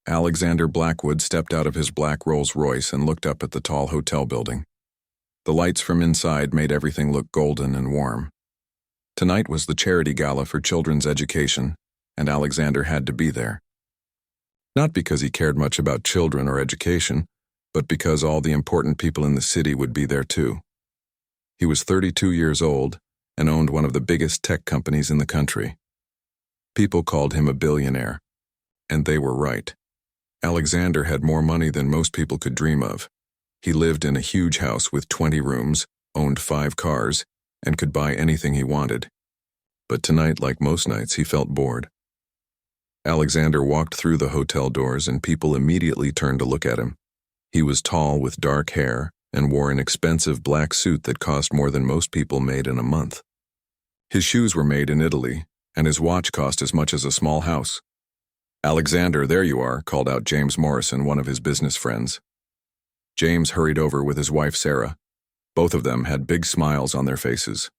Alexander Blackwood stepped out of his black Rolls-Royce and looked up at the tall hotel building. The lights from inside made everything look golden and warm. Tonight was the charity gala for children's education, and Alexander had to be there. Not because he cared much about children or education, but because all the important people in the city would be there too. He was 32 years old and owned one of the biggest tech companies in the country. People called him a billionaire, and they were right. Alexander had more money than most people could dream of. He lived in a huge house with 20 rooms, owned 5 cars, and could buy anything he wanted. But tonight, like most nights, he felt bored. Alexander walked through the hotel doors and people immediately turned to look at him. He was tall with dark hair and wore an expensive black suit that cost more than most people made in a month. His shoes were made in Italy, and his watch cost as much as a small house. "Alexander, there you are," called out James Morrison, one of his business friends. James hurried over with his wife Sarah. Both of them had big smiles on their faces.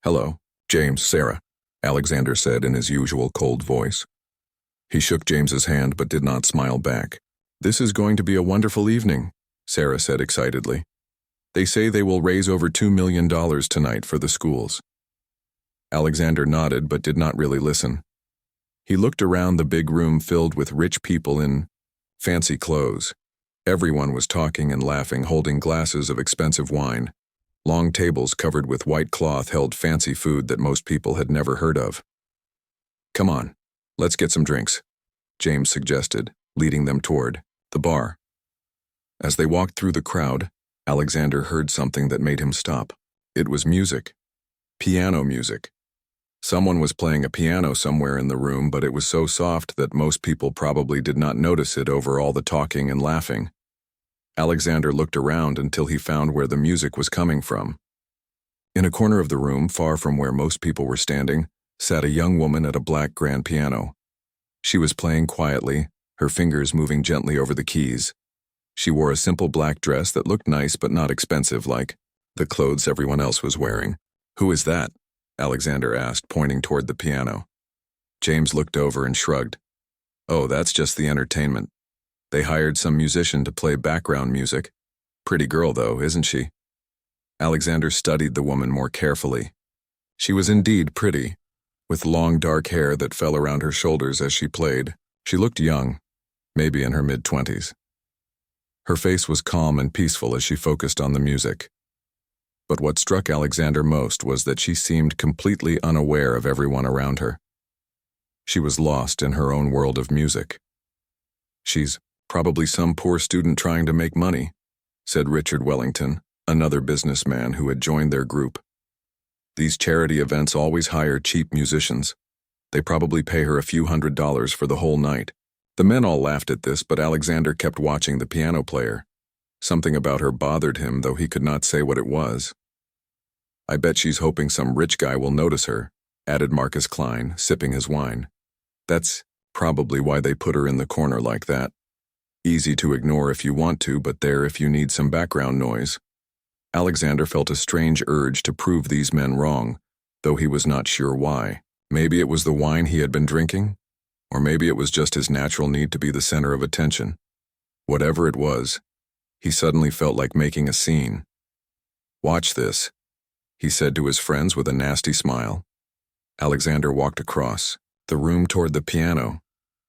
"Hello, James, Sarah," Alexander said in his usual cold voice. He shook James's hand but did not smile back. "This is going to be a wonderful evening," Sarah said excitedly. "They say they will raise over $2 million tonight for the schools." Alexander nodded but did not really listen. He looked around the big room filled with rich people in fancy clothes. Everyone was talking and laughing, holding glasses of expensive wine. Long tables covered with white cloth held fancy food that most people had never heard of. "Come on, let's get some drinks," James suggested, leading them toward the bar. As they walked through the crowd, Alexander heard something that made him stop. It was music. Piano music. Someone was playing a piano somewhere in the room, but it was so soft that most people probably did not notice it over all the talking and laughing. Alexander looked around until he found where the music was coming from. In a corner of the room, far from where most people were standing, sat a young woman at a black grand piano. She was playing quietly, her fingers moving gently over the keys. She wore a simple black dress that looked nice but not expensive like the clothes everyone else was wearing. "Who is that?" Alexander asked, pointing toward the piano. James looked over and shrugged. "Oh, that's just the entertainment. They hired some musician to play background music. Pretty girl, though, isn't she?" Alexander studied the woman more carefully. She was indeed pretty, with long dark hair that fell around her shoulders as she played. She looked young, maybe in her mid-20s. Her face was calm and peaceful as she focused on the music. But what struck Alexander most was that she seemed completely unaware of everyone around her. She was lost in her own world of music. "She's probably some poor student trying to make money," said Richard Wellington, another businessman who had joined their group. "These charity events always hire cheap musicians. They probably pay her a few $100s for the whole night." The men all laughed at this, but Alexander kept watching the piano player. Something about her bothered him, though he could not say what it was. "I bet she's hoping some rich guy will notice her," added Marcus Klein, sipping his wine. "That's probably why they put her in the corner like that. Easy to ignore if you want to, but there if you need some background noise." Alexander felt a strange urge to prove these men wrong, though he was not sure why. Maybe it was the wine he had been drinking, or maybe it was just his natural need to be the center of attention. Whatever it was, he suddenly felt like making a scene. "Watch this," he said to his friends with a nasty smile. Alexander walked across the room toward the piano,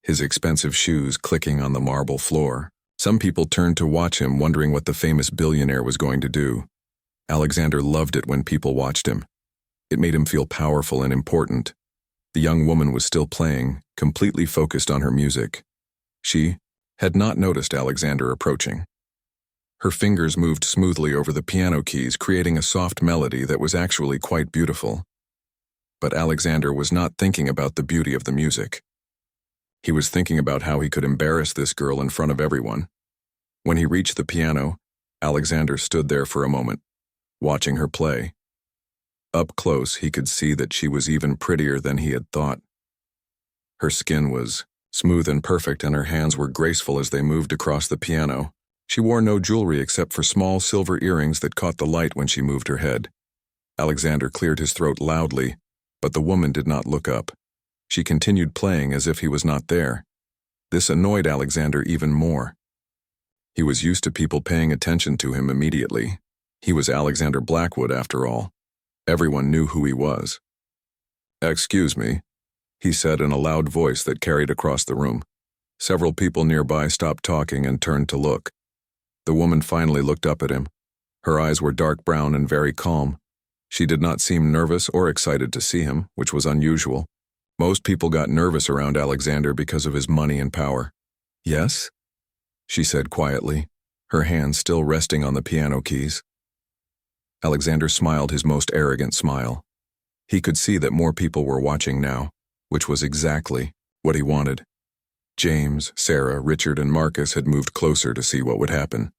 his expensive shoes clicking on the marble floor. Some people turned to watch him, wondering what the famous billionaire was going to do. Alexander loved it when people watched him. It made him feel powerful and important. The young woman was still playing, completely focused on her music. She had not noticed Alexander approaching. Her fingers moved smoothly over the piano keys, creating a soft melody that was actually quite beautiful. But Alexander was not thinking about the beauty of the music. He was thinking about how he could embarrass this girl in front of everyone. When he reached the piano, Alexander stood there for a moment, watching her play. Up close, he could see that she was even prettier than he had thought. Her skin was smooth and perfect, and her hands were graceful as they moved across the piano. She wore no jewelry except for small silver earrings that caught the light when she moved her head. Alexander cleared his throat loudly, but the woman did not look up. She continued playing as if he was not there. This annoyed Alexander even more. He was used to people paying attention to him immediately. He was Alexander Blackwood, after all. Everyone knew who he was. "Excuse me," he said in a loud voice that carried across the room. Several people nearby stopped talking and turned to look. The woman finally looked up at him. Her eyes were dark brown and very calm. She did not seem nervous or excited to see him, which was unusual. Most people got nervous around Alexander because of his money and power. "Yes?" she said quietly, her hands still resting on the piano keys. Alexander smiled his most arrogant smile. He could see that more people were watching now, which was exactly what he wanted. James, Sarah, Richard, and Marcus had moved closer to see what would happen.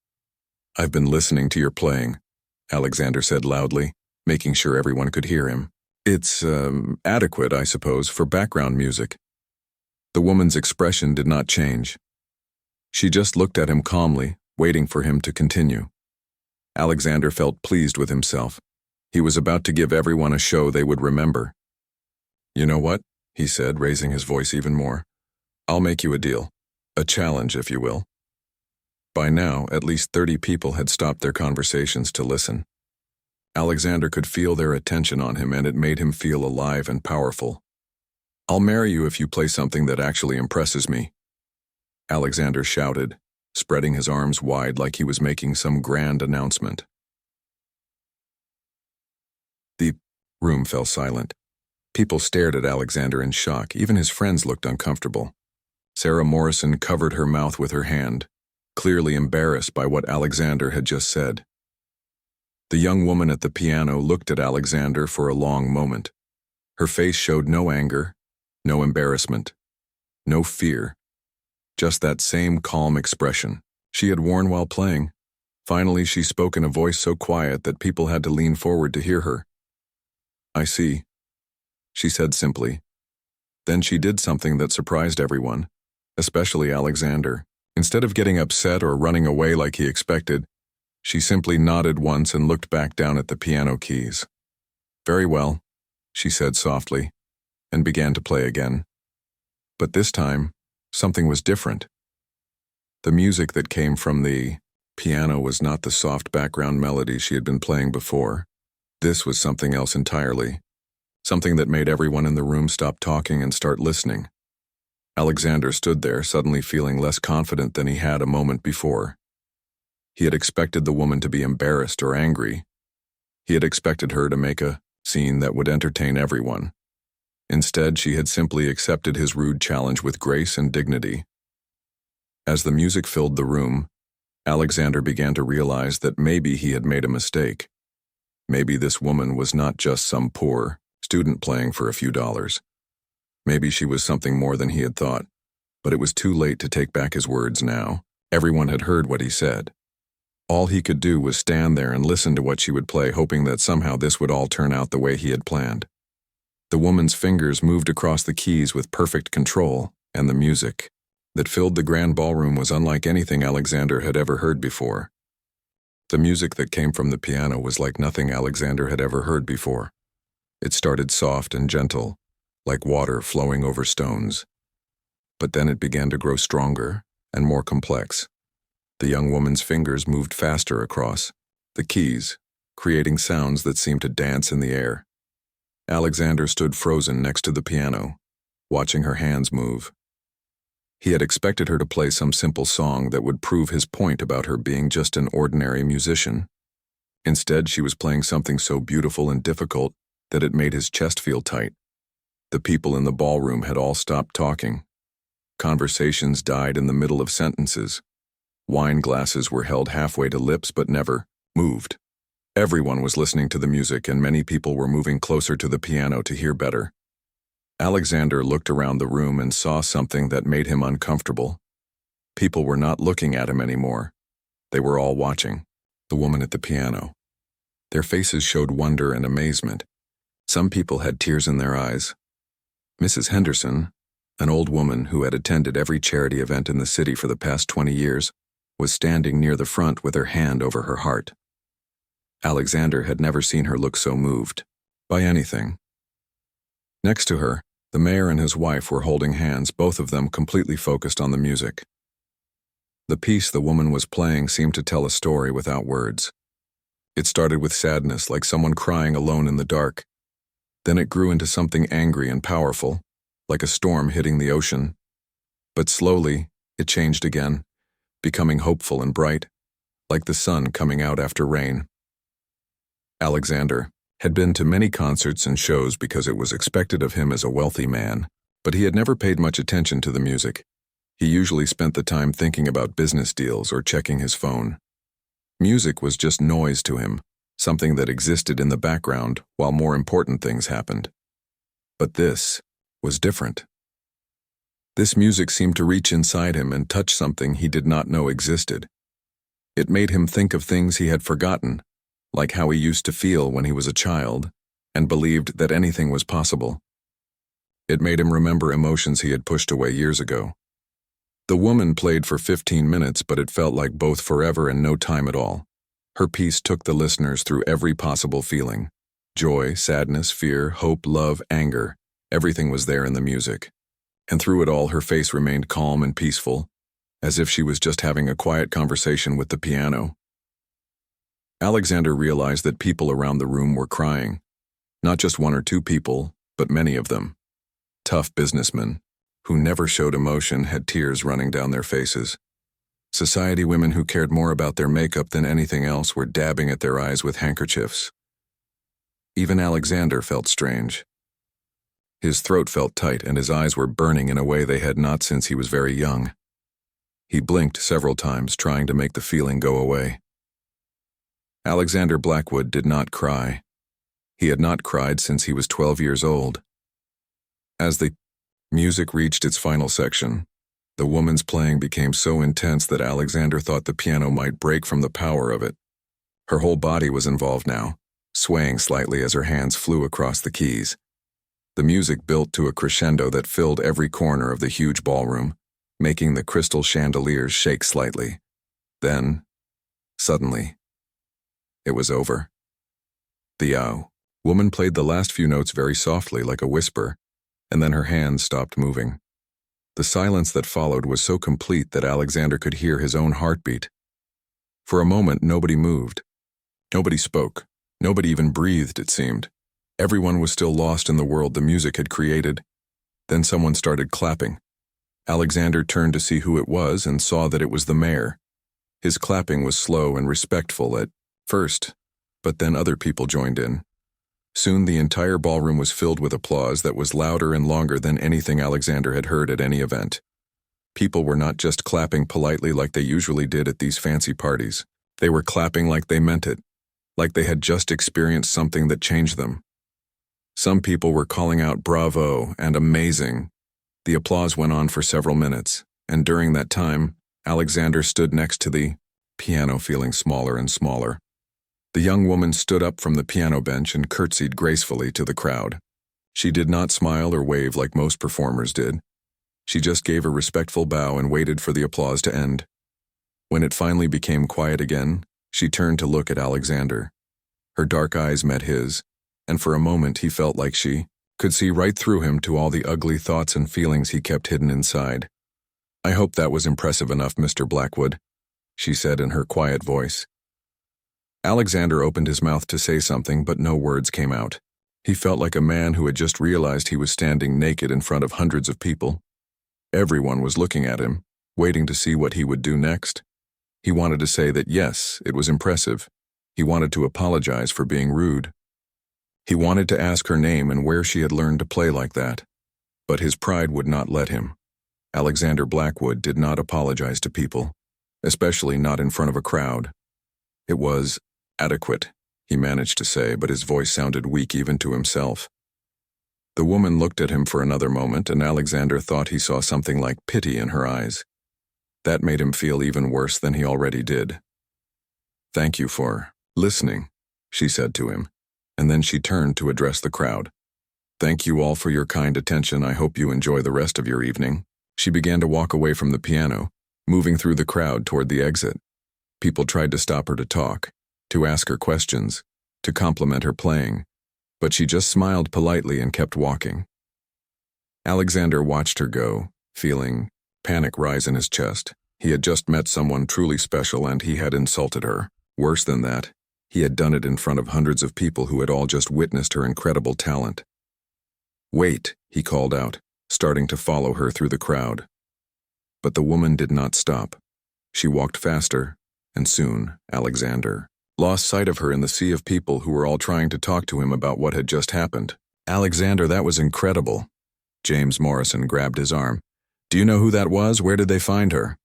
"I've been listening to your playing," Alexander said loudly, making sure everyone could hear him. "It's, adequate, I suppose, for background music." The woman's expression did not change. She just looked at him calmly, waiting for him to continue. Alexander felt pleased with himself. He was about to give everyone a show they would remember. "You know what?" he said, raising his voice even more. "I'll make you a deal. A challenge, if you will." By now, at least 30 people had stopped their conversations to listen. Alexander could feel their attention on him, and it made him feel alive and powerful. "I'll marry you if you play something that actually impresses me," Alexander shouted, spreading his arms wide like he was making some grand announcement. The room fell silent. People stared at Alexander in shock. Even his friends looked uncomfortable. Sarah Morrison covered her mouth with her hand, clearly embarrassed by what Alexander had just said. The young woman at the piano looked at Alexander for a long moment. Her face showed no anger, no embarrassment, no fear, just that same calm expression she had worn while playing. Finally, she spoke in a voice so quiet that people had to lean forward to hear her. "I see," she said simply. Then she did something that surprised everyone, especially Alexander. Instead of getting upset or running away like he expected, she simply nodded once and looked back down at the piano keys. "Very well," she said softly, and began to play again. But this time, something was different. The music that came from the piano was not the soft background melody she had been playing before. This was something else entirely, something that made everyone in the room stop talking and start listening. Alexander stood there, suddenly feeling less confident than he had a moment before. He had expected the woman to be embarrassed or angry. He had expected her to make a scene that would entertain everyone. Instead, she had simply accepted his rude challenge with grace and dignity. As the music filled the room, Alexander began to realize that maybe he had made a mistake. Maybe this woman was not just some poor student playing for a few dollars. Maybe she was something more than he had thought, but it was too late to take back his words now. Everyone had heard what he said. All he could do was stand there and listen to what she would play, hoping that somehow this would all turn out the way he had planned. The woman's fingers moved across the keys with perfect control, and the music that filled the grand ballroom was unlike anything Alexander had ever heard before. The music that came from the piano was like nothing Alexander had ever heard before. It started soft and gentle, like water flowing over stones. But then it began to grow stronger and more complex. The young woman's fingers moved faster across the keys, creating sounds that seemed to dance in the air. Alexander stood frozen next to the piano, watching her hands move. He had expected her to play some simple song that would prove his point about her being just an ordinary musician. Instead, she was playing something so beautiful and difficult that it made his chest feel tight. The people in the ballroom had all stopped talking. Conversations died in the middle of sentences. Wine glasses were held halfway to lips but never moved. Everyone was listening to the music, and many people were moving closer to the piano to hear better. Alexander looked around the room and saw something that made him uncomfortable. People were not looking at him anymore. They were all watching the woman at the piano. Their faces showed wonder and amazement. Some people had tears in their eyes. Mrs. Henderson, an old woman who had attended every charity event in the city for the past 20 years, was standing near the front with her hand over her heart. Alexander had never seen her look so moved by anything. Next to her, The mayor and his wife were holding hands, both of them completely focused on the music. The piece the woman was playing seemed to tell a story without words. It started with sadness, like someone crying alone in the dark. Then it grew into something angry and powerful, like a storm hitting the ocean. But slowly, it changed again, becoming hopeful and bright, like the sun coming out after rain. Alexander had been to many concerts and shows because it was expected of him as a wealthy man, but he had never paid much attention to the music. He usually spent the time thinking about business deals or checking his phone. Music was just noise to him, something that existed in the background while more important things happened. But this was different. This music seemed to reach inside him and touch something he did not know existed. It made him think of things he had forgotten, like how he used to feel when he was a child and believed that anything was possible. It made him remember emotions he had pushed away years ago. The woman played for 15 minutes, but it felt like both forever and no time at all. Her piece took the listeners through every possible feeling. Joy, sadness, fear, hope, love, anger. Everything was there in the music. And through it all, her face remained calm and peaceful, as if she was just having a quiet conversation with the piano. Alexander realized that people around the room were crying. Not just one or two people, but many of them. Tough businessmen, who never showed emotion, had tears running down their faces. Society women who cared more about their makeup than anything else were dabbing at their eyes with handkerchiefs. Even Alexander felt strange. His throat felt tight and his eyes were burning in a way they had not since he was very young. He blinked several times, trying to make the feeling go away. Alexander Blackwood did not cry. He had not cried since he was 12 years old. As the music reached its final section, the woman's playing became so intense that Alexander thought the piano might break from the power of it. Her whole body was involved now, swaying slightly as her hands flew across the keys. The music built to a crescendo that filled every corner of the huge ballroom, making the crystal chandeliers shake slightly. Then, suddenly, it was over. The woman played the last few notes very softly, like a whisper, and then her hands stopped moving. The silence that followed was so complete that Alexander could hear his own heartbeat. For a moment, nobody moved. Nobody spoke. Nobody even breathed, it seemed. Everyone was still lost in the world the music had created. Then someone started clapping. Alexander turned to see who it was and saw that it was the mayor. His clapping was slow and respectful at first, but then other people joined in. Soon the entire ballroom was filled with applause that was louder and longer than anything Alexander had heard at any event. People were not just clapping politely like they usually did at these fancy parties. They were clapping like they meant it, like they had just experienced something that changed them. Some people were calling out bravo and amazing. The applause went on for several minutes, and during that time, Alexander stood next to the piano, feeling smaller and smaller. The young woman stood up from the piano bench and curtsied gracefully to the crowd. She did not smile or wave like most performers did. She just gave a respectful bow and waited for the applause to end. When it finally became quiet again, she turned to look at Alexander. Her dark eyes met his, and for a moment he felt like she could see right through him to all the ugly thoughts and feelings he kept hidden inside. "I hope that was impressive enough, Mr. Blackwood," she said in her quiet voice. Alexander opened his mouth to say something, but no words came out. He felt like a man who had just realized he was standing naked in front of hundreds of people. Everyone was looking at him, waiting to see what he would do next. He wanted to say that yes, it was impressive. He wanted to apologize for being rude. He wanted to ask her name and where she had learned to play like that. But his pride would not let him. Alexander Blackwood did not apologize to people, especially not in front of a crowd. It was adequate, he managed to say, but his voice sounded weak even to himself. The woman looked at him for another moment, and Alexander thought he saw something like pity in her eyes. That made him feel even worse than he already did. "Thank you for listening," she said to him, and then she turned to address the crowd. "Thank you all for your kind attention. I hope you enjoy the rest of your evening." She began to walk away from the piano, moving through the crowd toward the exit. People tried to stop her to talk, to ask her questions, to compliment her playing, but she just smiled politely and kept walking. Alexander watched her go, feeling panic rise in his chest. He had just met someone truly special and he had insulted her. Worse than that, he had done it in front of hundreds of people who had all just witnessed her incredible talent. "Wait," he called out, starting to follow her through the crowd. But the woman did not stop. She walked faster, and soon Alexander lost sight of her in the sea of people who were all trying to talk to him about what had just happened. "Alexander, that was incredible." James Morrison grabbed his arm. "Do you know who that was? Where did they find her?"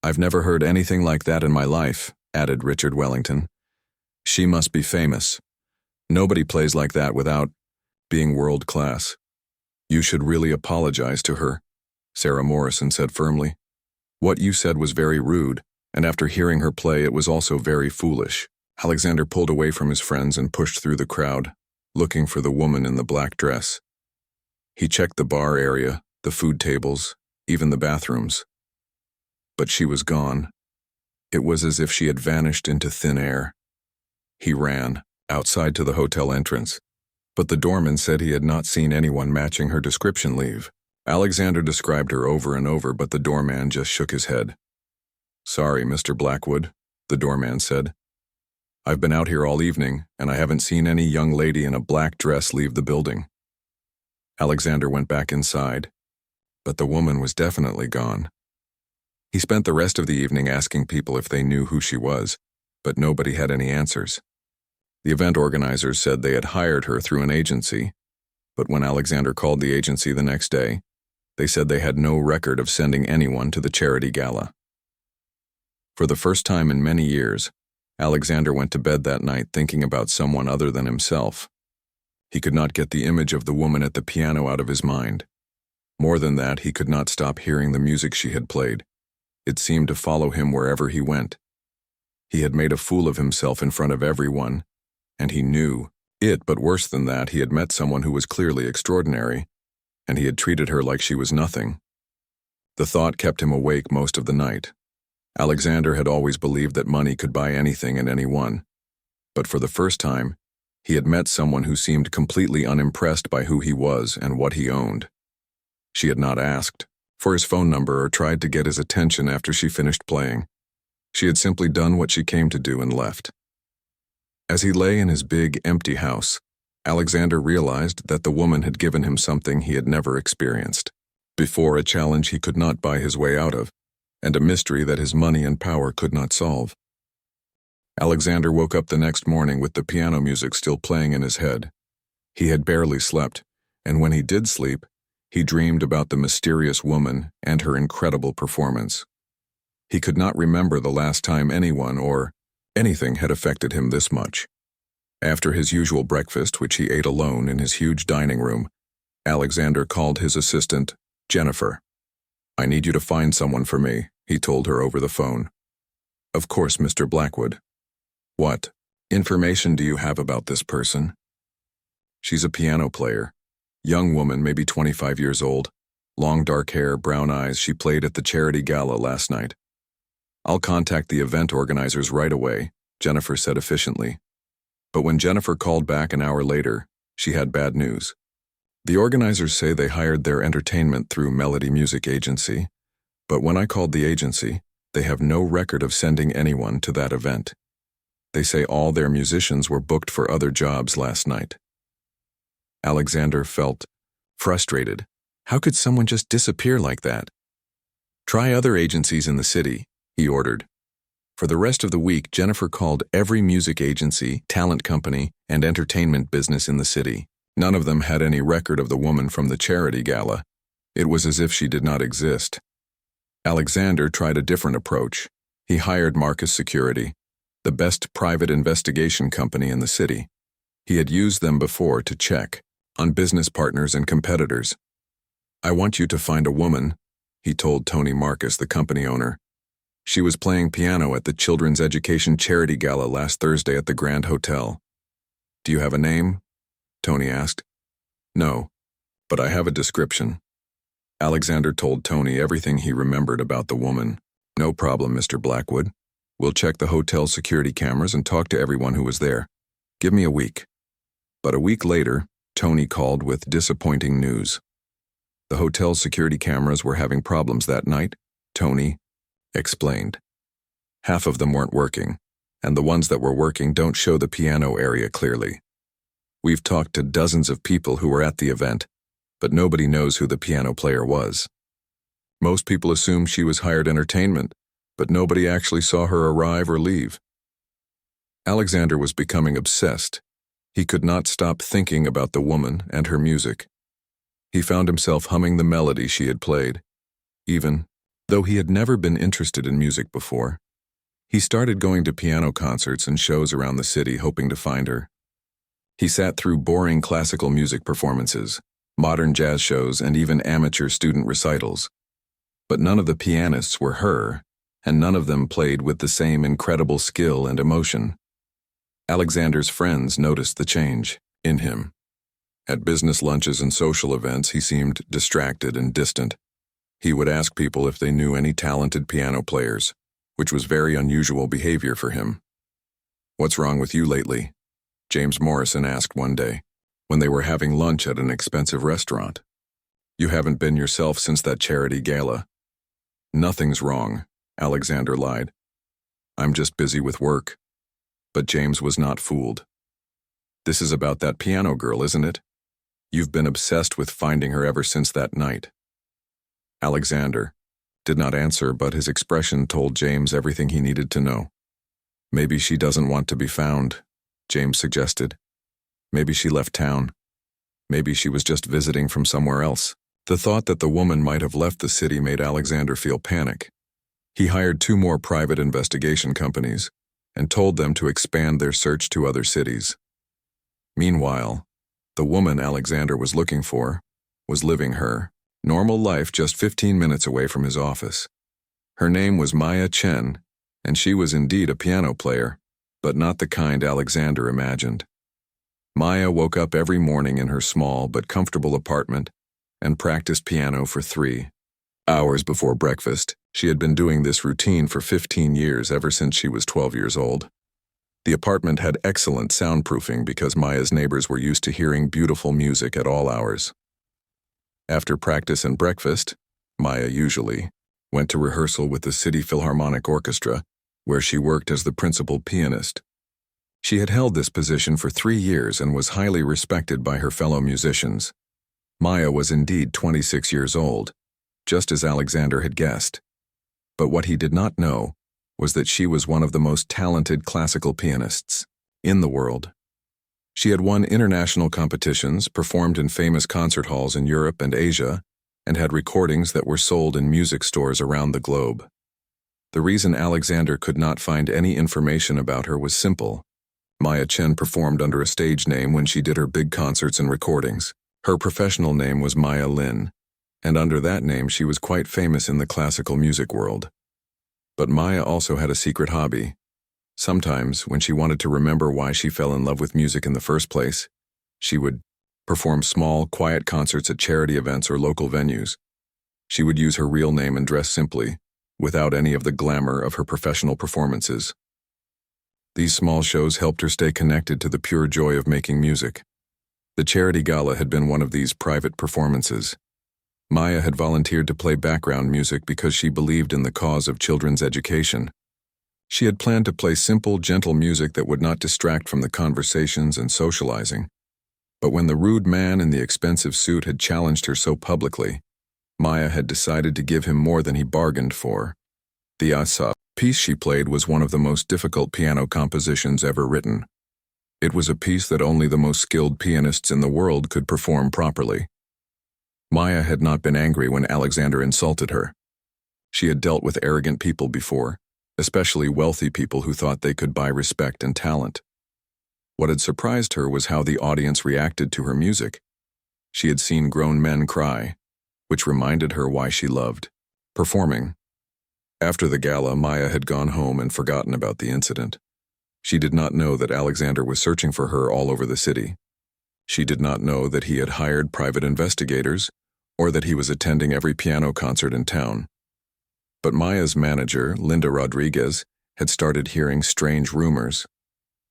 "I've never heard anything like that in my life," added Richard Wellington. "She must be famous. Nobody plays like that without being world-class." "You should really apologize to her," Sarah Morrison said firmly. "What you said was very rude, and after hearing her play it was also very foolish." Alexander pulled away from his friends and pushed through the crowd, looking for the woman in the black dress. He checked the bar area, the food tables, even the bathrooms. But she was gone. It was as if she had vanished into thin air. He ran, outside to the hotel entrance, but the doorman said he had not seen anyone matching her description leave. Alexander described her over and over, but the doorman just shook his head. "Sorry, Mr. Blackwood," the doorman said. "I've been out here all evening, and I haven't seen any young lady in a black dress leave the building." Alexander went back inside, but the woman was definitely gone. He spent the rest of the evening asking people if they knew who she was, but nobody had any answers. The event organizers said they had hired her through an agency, but when Alexander called the agency the next day, they said they had no record of sending anyone to the charity gala. For the first time in many years, Alexander went to bed that night thinking about someone other than himself. He could not get the image of the woman at the piano out of his mind. More than that, he could not stop hearing the music she had played. It seemed to follow him wherever he went. He had made a fool of himself in front of everyone, and he knew it, but worse than that, he had met someone who was clearly extraordinary, and he had treated her like she was nothing. The thought kept him awake most of the night. Alexander had always believed that money could buy anything and anyone, but for the first time, he had met someone who seemed completely unimpressed by who he was and what he owned. She had not asked for his phone number or tried to get his attention after she finished playing. She had simply done what she came to do and left. As he lay in his big, empty house, Alexander realized that the woman had given him something he had never experienced before, a challenge he could not buy his way out of, and a mystery that his money and power could not solve. Alexander woke up the next morning with the piano music still playing in his head. He had barely slept, and when he did sleep, he dreamed about the mysterious woman and her incredible performance. He could not remember the last time anyone or anything had affected him this much. After his usual breakfast, which he ate alone in his huge dining room, Alexander called his assistant, Jennifer. "I need you to find someone for me," he told her over the phone. "Of course, Mr. Blackwood." "What information do you have about this person?" "She's a piano player. Young woman, maybe 25 years old. Long dark hair, brown eyes. She played at the charity gala last night." "I'll contact the event organizers right away," Jennifer said efficiently. But when Jennifer called back an hour later, she had bad news. "The organizers say they hired their entertainment through Melody Music Agency, but when I called the agency, they have no record of sending anyone to that event. They say all their musicians were booked for other jobs last night." Alexander felt frustrated. How could someone just disappear like that? "Try other agencies in the city," he ordered. For the rest of the week, Jennifer called every music agency, talent company, and entertainment business in the city. None of them had any record of the woman from the charity gala. It was as if she did not exist. Alexander tried a different approach. He hired Marcus Security, the best private investigation company in the city. He had used them before to check on business partners and competitors. "I want you to find a woman," he told Tony Marcus, the company owner. "She was playing piano at the Children's Education Charity Gala last Thursday at the Grand Hotel." "Do you have a name?" Tony asked. "No, but I have a description." Alexander told Tony everything he remembered about the woman. "No problem, Mr. Blackwood. We'll check the hotel security cameras and talk to everyone who was there. Give me a week." But a week later, Tony called with disappointing news. The hotel's security cameras were having problems that night, Tony explained. Half of them weren't working, and the ones that were working don't show the piano area clearly. We've talked to dozens of people who were at the event, but nobody knows who the piano player was. Most people assume she was hired entertainment, but nobody actually saw her arrive or leave. Alexander was becoming obsessed. He could not stop thinking about the woman and her music. He found himself humming the melody she had played. Even though he had never been interested in music before, he started going to piano concerts and shows around the city hoping to find her. He sat through boring classical music performances, modern jazz shows, and even amateur student recitals. But none of the pianists were her, and none of them played with the same incredible skill and emotion. Alexander's friends noticed the change in him. At business lunches and social events, he seemed distracted and distant. He would ask people if they knew any talented piano players, which was very unusual behavior for him. "What's wrong with you lately?" James Morrison asked one day, when they were having lunch at an expensive restaurant. "You haven't been yourself since that charity gala." "Nothing's wrong," Alexander lied. "I'm just busy with work." But James was not fooled. "This is about that piano girl, isn't it? You've been obsessed with finding her ever since that night." Alexander did not answer, but his expression told James everything he needed to know. "Maybe she doesn't want to be found," James suggested. "Maybe she left town. Maybe she was just visiting from somewhere else." The thought that the woman might have left the city made Alexander feel panic. He hired 2 more private investigation companies and told them to expand their search to other cities. Meanwhile, the woman Alexander was looking for was living her normal life just 15 minutes away from his office. Her name was Maya Chen, and she was indeed a piano player, but not the kind Alexander imagined. Maya woke up every morning in her small but comfortable apartment and practiced piano for 3 hours before breakfast. She had been doing this routine for 15 years, ever since she was 12 years old. The apartment had excellent soundproofing because Maya's neighbors were used to hearing beautiful music at all hours. After practice and breakfast, Maya usually went to rehearsal with the City Philharmonic Orchestra, where she worked as the principal pianist. She had held this position for 3 years and was highly respected by her fellow musicians. Maya was indeed 26 years old, just as Alexander had guessed. But what he did not know was that she was one of the most talented classical pianists in the world. She had won international competitions, performed in famous concert halls in Europe and Asia, and had recordings that were sold in music stores around the globe. The reason Alexander could not find any information about her was simple. Maya Chen performed under a stage name when she did her big concerts and recordings. Her professional name was Maya Lin, and under that name she was quite famous in the classical music world. But Maya also had a secret hobby. Sometimes, when she wanted to remember why she fell in love with music in the first place, she would perform small, quiet concerts at charity events or local venues. She would use her real name and dress simply, without any of the glamour of her professional performances. These small shows helped her stay connected to the pure joy of making music. The charity gala had been one of these private performances. Maya had volunteered to play background music because she believed in the cause of children's education. She had planned to play simple, gentle music that would not distract from the conversations and socializing. But when the rude man in the expensive suit had challenged her so publicly, Maya had decided to give him more than he bargained for. The Asa piece she played was one of the most difficult piano compositions ever written. It was a piece that only the most skilled pianists in the world could perform properly. Maya had not been angry when Alexander insulted her. She had dealt with arrogant people before, especially wealthy people who thought they could buy respect and talent. What had surprised her was how the audience reacted to her music. She had seen grown men cry, which reminded her why she loved performing. After the gala, Maya had gone home and forgotten about the incident. She did not know that Alexander was searching for her all over the city. She did not know that he had hired private investigators or that he was attending every piano concert in town. But Maya's manager, Linda Rodriguez, had started hearing strange rumors.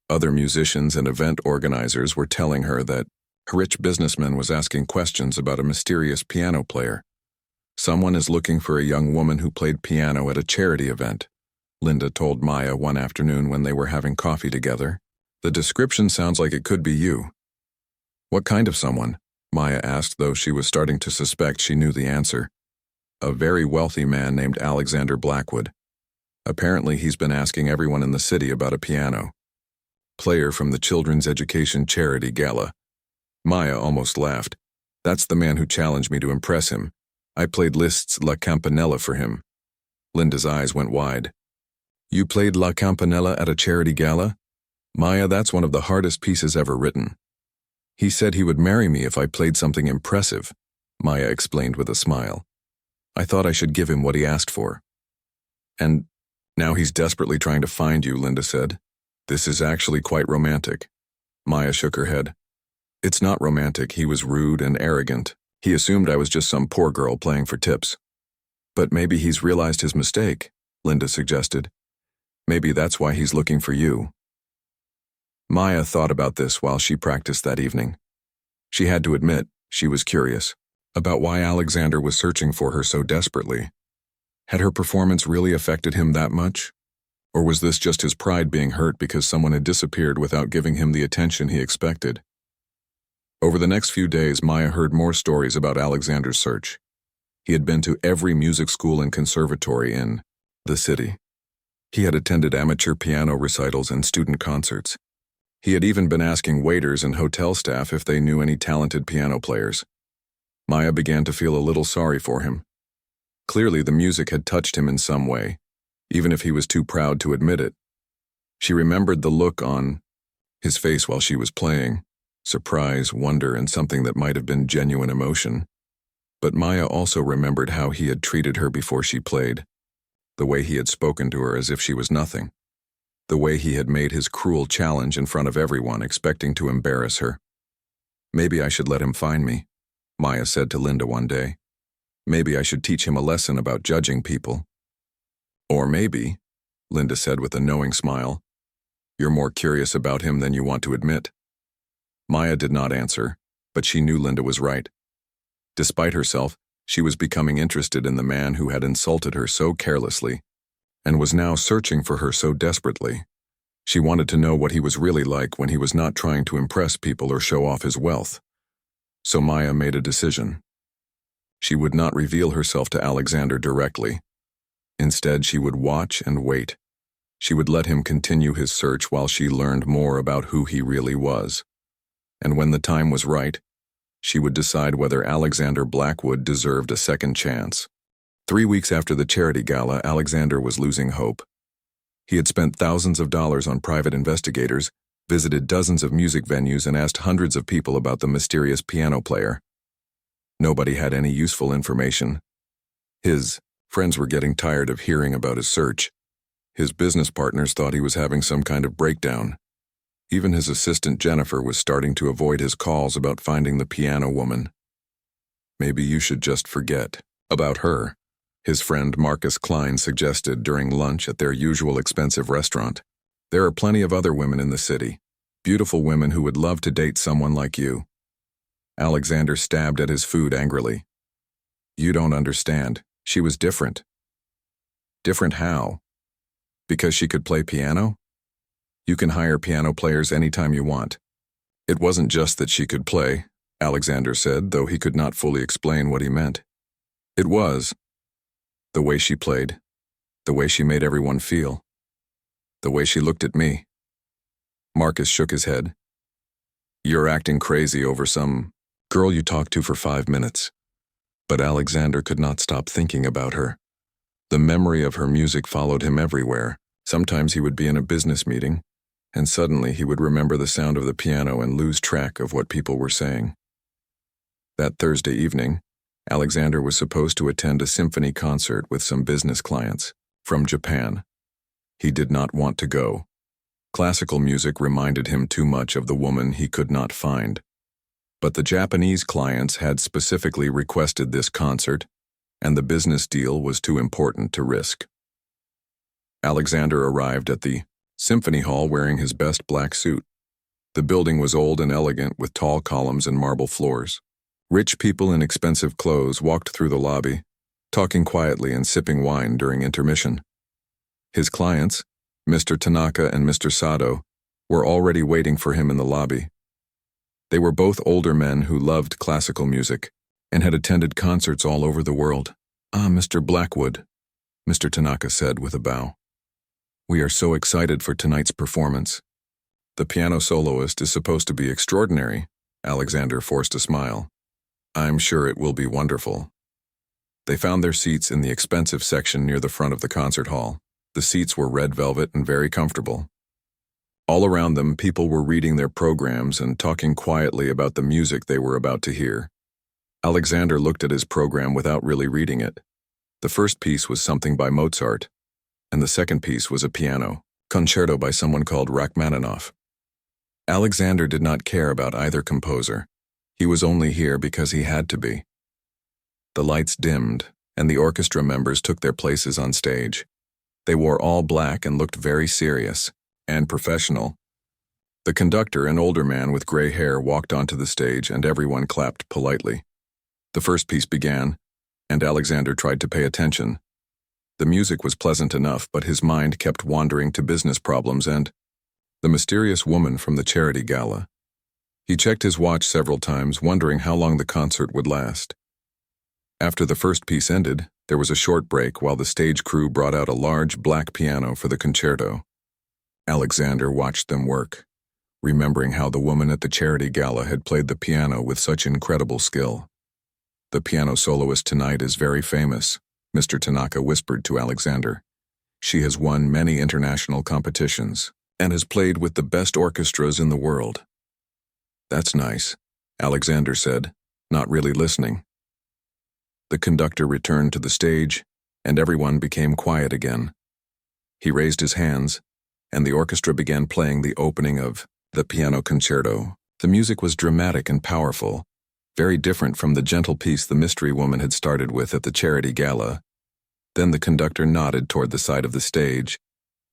Other musicians and event organizers were telling her that A rich businessman was asking questions about a mysterious piano player. Someone is looking for a young woman who played piano at a charity event, Linda told Maya one afternoon when they were having coffee together. The description sounds like it could be you. What kind of someone? Maya asked, though she was starting to suspect she knew the answer. A very wealthy man named Alexander Blackwood. Apparently he's been asking everyone in the city about a piano player from the Children's Education Charity Gala. Maya almost laughed. That's the man who challenged me to impress him. I played Liszt's La Campanella for him. Linda's eyes went wide. You played La Campanella at a charity gala? Maya, that's one of the hardest pieces ever written. He said he would marry me if I played something impressive, Maya explained with a smile. I thought I should give him what he asked for. And now he's desperately trying to find you, Linda said. This is actually quite romantic. Maya shook her head. It's not romantic. He was rude and arrogant. He assumed I was just some poor girl playing for tips. But maybe he's realized his mistake, Linda suggested. Maybe that's why he's looking for you. Maya thought about this while she practiced that evening. She had to admit she was curious about why Alexander was searching for her so desperately. Had her performance really affected him that much? Or was this just his pride being hurt because someone had disappeared without giving him the attention he expected? Over the next few days, Maya heard more stories about Alexander's search. He had been to every music school and conservatory in the city. He had attended amateur piano recitals and student concerts. He had even been asking waiters and hotel staff if they knew any talented piano players. Maya began to feel a little sorry for him. Clearly, the music had touched him in some way, even if he was too proud to admit it. She remembered the look on his face while she was playing, surprise, wonder, and something that might have been genuine emotion. But Maya also remembered how he had treated her before she played, the way he had spoken to her as if she was nothing, the way he had made his cruel challenge in front of everyone, expecting to embarrass her. Maybe I should let him find me, Maya said to Linda one day. Maybe I should teach him a lesson about judging people. Or maybe, Linda said with a knowing smile, you're more curious about him than you want to admit. Maya did not answer, but she knew Linda was right. Despite herself, she was becoming interested in the man who had insulted her so carelessly and was now searching for her so desperately. She wanted to know what he was really like when he was not trying to impress people or show off his wealth. So Maya made a decision. She would not reveal herself to Alexander directly. Instead, she would watch and wait. She would let him continue his search while she learned more about who he really was. And when the time was right, she would decide whether Alexander Blackwood deserved a second chance. 3 weeks after the charity gala, Alexander was losing hope. He had spent thousands of dollars on private investigators, visited dozens of music venues, and asked hundreds of people about the mysterious piano player. Nobody had any useful information. His friends were getting tired of hearing about his search. His business partners thought he was having some kind of breakdown. Even his assistant Jennifer was starting to avoid his calls about finding the piano woman. Maybe you should just forget about her, his friend Marcus Klein suggested during lunch at their usual expensive restaurant. There are plenty of other women in the city, beautiful women who would love to date someone like you. Alexander stabbed at his food angrily. You don't understand. She was different. Different how? Because she could play piano? You can hire piano players anytime you want. It wasn't just that she could play, Alexander said, though he could not fully explain what he meant. It was the way she played, the way she made everyone feel, the way she looked at me. Marcus shook his head. You're acting crazy over some girl you talked to for 5 minutes. But Alexander could not stop thinking about her. The memory of her music followed him everywhere. Sometimes he would be in a business meeting, and suddenly he would remember the sound of the piano and lose track of what people were saying. That Thursday evening, Alexander was supposed to attend a symphony concert with some business clients from Japan. He did not want to go. Classical music reminded him too much of the woman he could not find. But the Japanese clients had specifically requested this concert, and the business deal was too important to risk. Alexander arrived at the symphony hall wearing his best black suit. The building was old and elegant with tall columns and marble floors. Rich people in expensive clothes walked through the lobby, talking quietly and sipping wine during intermission. His clients, Mr. Tanaka and Mr. Sato, were already waiting for him in the lobby. They were both older men who loved classical music and had attended concerts all over the world. "Ah, Mr. Blackwood," Mr. Tanaka said with a bow. "We are so excited for tonight's performance. The piano soloist is supposed to be extraordinary." Alexander forced a smile. "I'm sure it will be wonderful." They found their seats in the expensive section near the front of the concert hall. The seats were red velvet and very comfortable. All around them, people were reading their programs and talking quietly about the music they were about to hear. Alexander looked at his program without really reading it. The first piece was something by Mozart, and the second piece was a piano concerto by someone called Rachmaninoff. Alexander did not care about either composer. He was only here because he had to be. The lights dimmed, and the orchestra members took their places on stage. They wore all black and looked very serious and professional. The conductor, an older man with gray hair, walked onto the stage and everyone clapped politely. The first piece began, and Alexander tried to pay attention. The music was pleasant enough, but his mind kept wandering to business problems and the mysterious woman from the charity gala. He checked his watch several times, wondering how long the concert would last. After the first piece ended, there was a short break while the stage crew brought out a large black piano for the concerto. Alexander watched them work, remembering how the woman at the charity gala had played the piano with such incredible skill. "The piano soloist tonight is very famous," Mr. Tanaka whispered to Alexander. "She has won many international competitions and has played with the best orchestras in the world." "That's nice," Alexander said, not really listening. The conductor returned to the stage, and everyone became quiet again. He raised his hands, and the orchestra began playing the opening of the piano concerto. The music was dramatic and powerful, very different from the gentle piece the mystery woman had started with at the charity gala. Then the conductor nodded toward the side of the stage,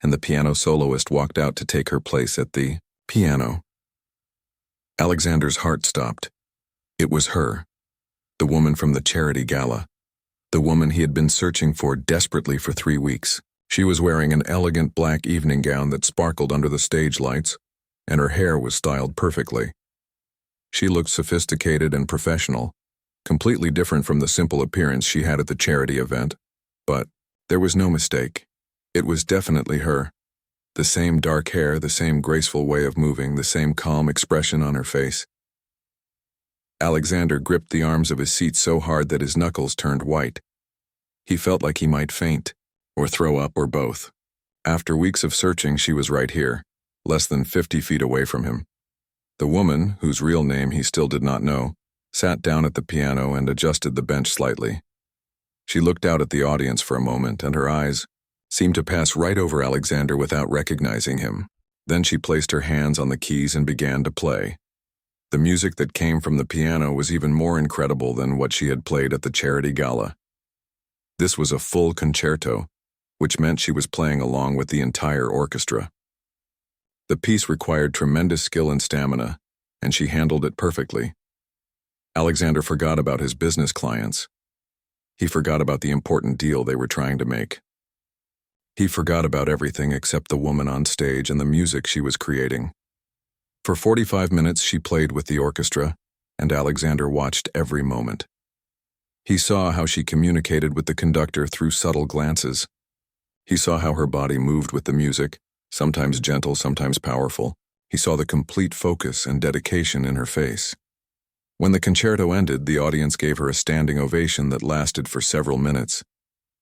and the piano soloist walked out to take her place at the piano. Alexander's heart stopped. It was her, the woman from the charity gala, the woman he had been searching for desperately for 3 weeks. She was wearing an elegant black evening gown that sparkled under the stage lights, and her hair was styled perfectly. She looked sophisticated and professional, completely different from the simple appearance she had at the charity event. But there was no mistake. It was definitely her. The same dark hair, the same graceful way of moving, the same calm expression on her face. Alexander gripped the arms of his seat so hard that his knuckles turned white. He felt like he might faint, or throw up, or both. After weeks of searching, she was right here, less than 50 feet away from him. The woman, whose real name he still did not know, sat down at the piano and adjusted the bench slightly. She looked out at the audience for a moment, and her eyes seemed to pass right over Alexander without recognizing him. Then she placed her hands on the keys and began to play. The music that came from the piano was even more incredible than what she had played at the charity gala. This was a full concerto, which meant she was playing along with the entire orchestra. The piece required tremendous skill and stamina, and she handled it perfectly. Alexander forgot about his business clients. He forgot about the important deal they were trying to make. He forgot about everything except the woman on stage and the music she was creating. For 45 minutes she played with the orchestra, and Alexander watched every moment. He saw how she communicated with the conductor through subtle glances. He saw how her body moved with the music, sometimes gentle, sometimes powerful. He saw the complete focus and dedication in her face. When the concerto ended, the audience gave her a standing ovation that lasted for several minutes.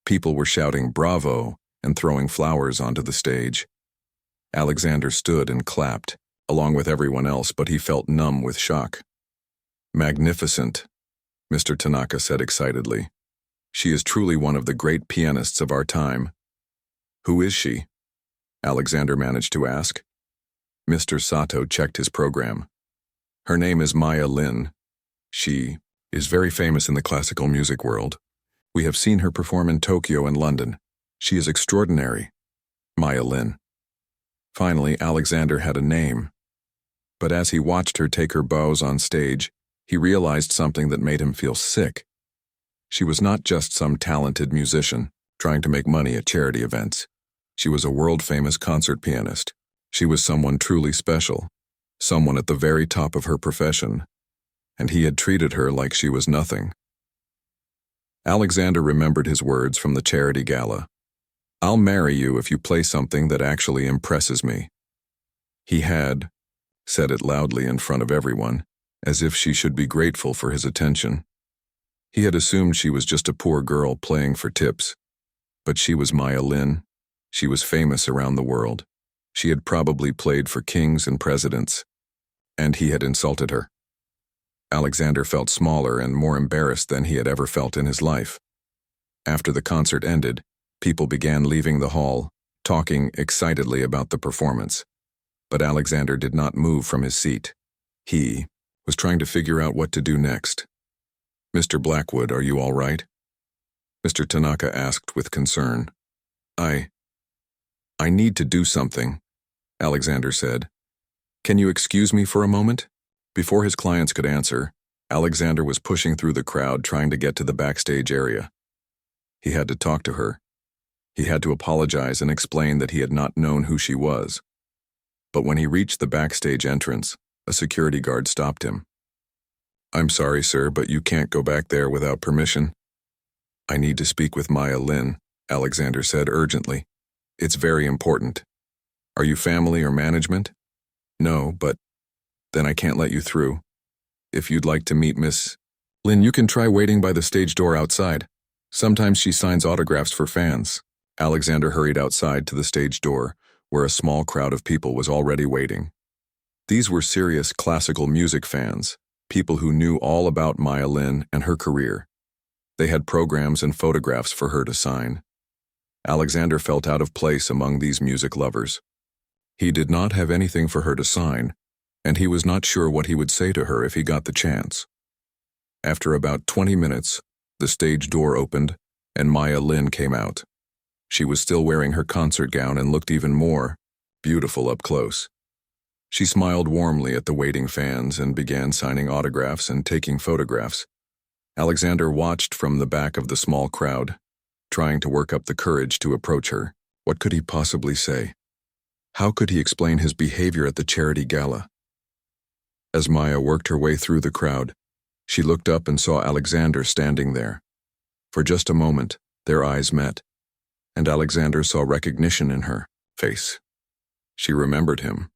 People were shouting "Bravo" and throwing flowers onto the stage. Alexander stood and clapped, along with everyone else, but he felt numb with shock. "Magnificent," Mr. Tanaka said excitedly. "She is truly one of the great pianists of our time." "Who is she?" Alexander managed to ask. Mr. Sato checked his program. "Her name is Maya Lin. She is very famous in the classical music world. We have seen her perform in Tokyo and London. She is extraordinary. Maya Lin." Finally, Alexander had a name. But as he watched her take her bows on stage, he realized something that made him feel sick. She was not just some talented musician trying to make money at charity events. She was a world-famous concert pianist. She was someone truly special, someone at the very top of her profession, and he had treated her like she was nothing. Alexander remembered his words from the charity gala. "I'll marry you if you play something that actually impresses me." He had said it loudly in front of everyone, as if she should be grateful for his attention. He had assumed she was just a poor girl playing for tips. But she was Maya Lin. She was famous around the world. She had probably played for kings and presidents. And he had insulted her. Alexander felt smaller and more embarrassed than he had ever felt in his life. After the concert ended, people began leaving the hall, talking excitedly about the performance. But Alexander did not move from his seat. He was trying to figure out what to do next. "Mr. Blackwood, are you all right?" Mr. Tanaka asked with concern. I need to do something," Alexander said. "Can you excuse me for a moment?" Before his clients could answer, Alexander was pushing through the crowd trying to get to the backstage area. He had to talk to her. He had to apologize and explain that he had not known who she was. But when he reached the backstage entrance, a security guard stopped him. "I'm sorry, sir, but you can't go back there without permission." "I need to speak with Maya Lin," Alexander said urgently. "It's very important." "Are you family or management?" "No, but then I can't let you through. If you'd like to meet Miss Lin, you can try waiting by the stage door outside. Sometimes she signs autographs for fans." Alexander hurried outside to the stage door, where a small crowd of people was already waiting. These were serious classical music fans, people who knew all about Maya Lin and her career. They had programs and photographs for her to sign. Alexander felt out of place among these music lovers. He did not have anything for her to sign, and he was not sure what he would say to her if he got the chance. After about 20 minutes, the stage door opened, and Maya Lin came out. She was still wearing her concert gown and looked even more beautiful up close. She smiled warmly at the waiting fans and began signing autographs and taking photographs. Alexander watched from the back of the small crowd, trying to work up the courage to approach her. What could he possibly say? How could he explain his behavior at the charity gala? As Maya worked her way through the crowd, she looked up and saw Alexander standing there. For just a moment, their eyes met, and Alexander saw recognition in her face. She remembered him.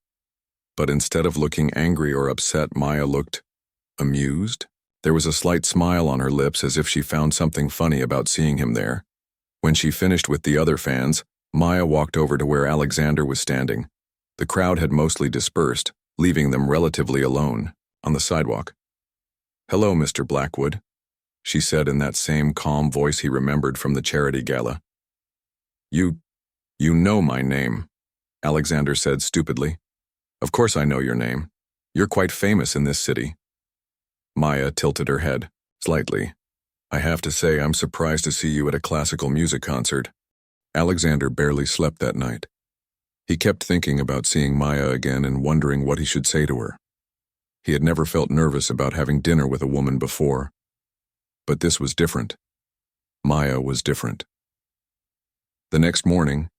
But instead of looking angry or upset, Maya looked amused. There was a slight smile on her lips as if she found something funny about seeing him there. When she finished with the other fans, Maya walked over to where Alexander was standing. The crowd had mostly dispersed, leaving them relatively alone, on the sidewalk. "Hello, Mr. Blackwood," she said in that same calm voice he remembered from the charity gala. You know my name," Alexander said stupidly. "Of course I know your name. You're quite famous in this city." Maya tilted her head, slightly. "I have to say I'm surprised to see you at a classical music concert." Alexander barely slept that night. He kept thinking about seeing Maya again and wondering what he should say to her. He had never felt nervous about having dinner with a woman before. But this was different. Maya was different. The next morning,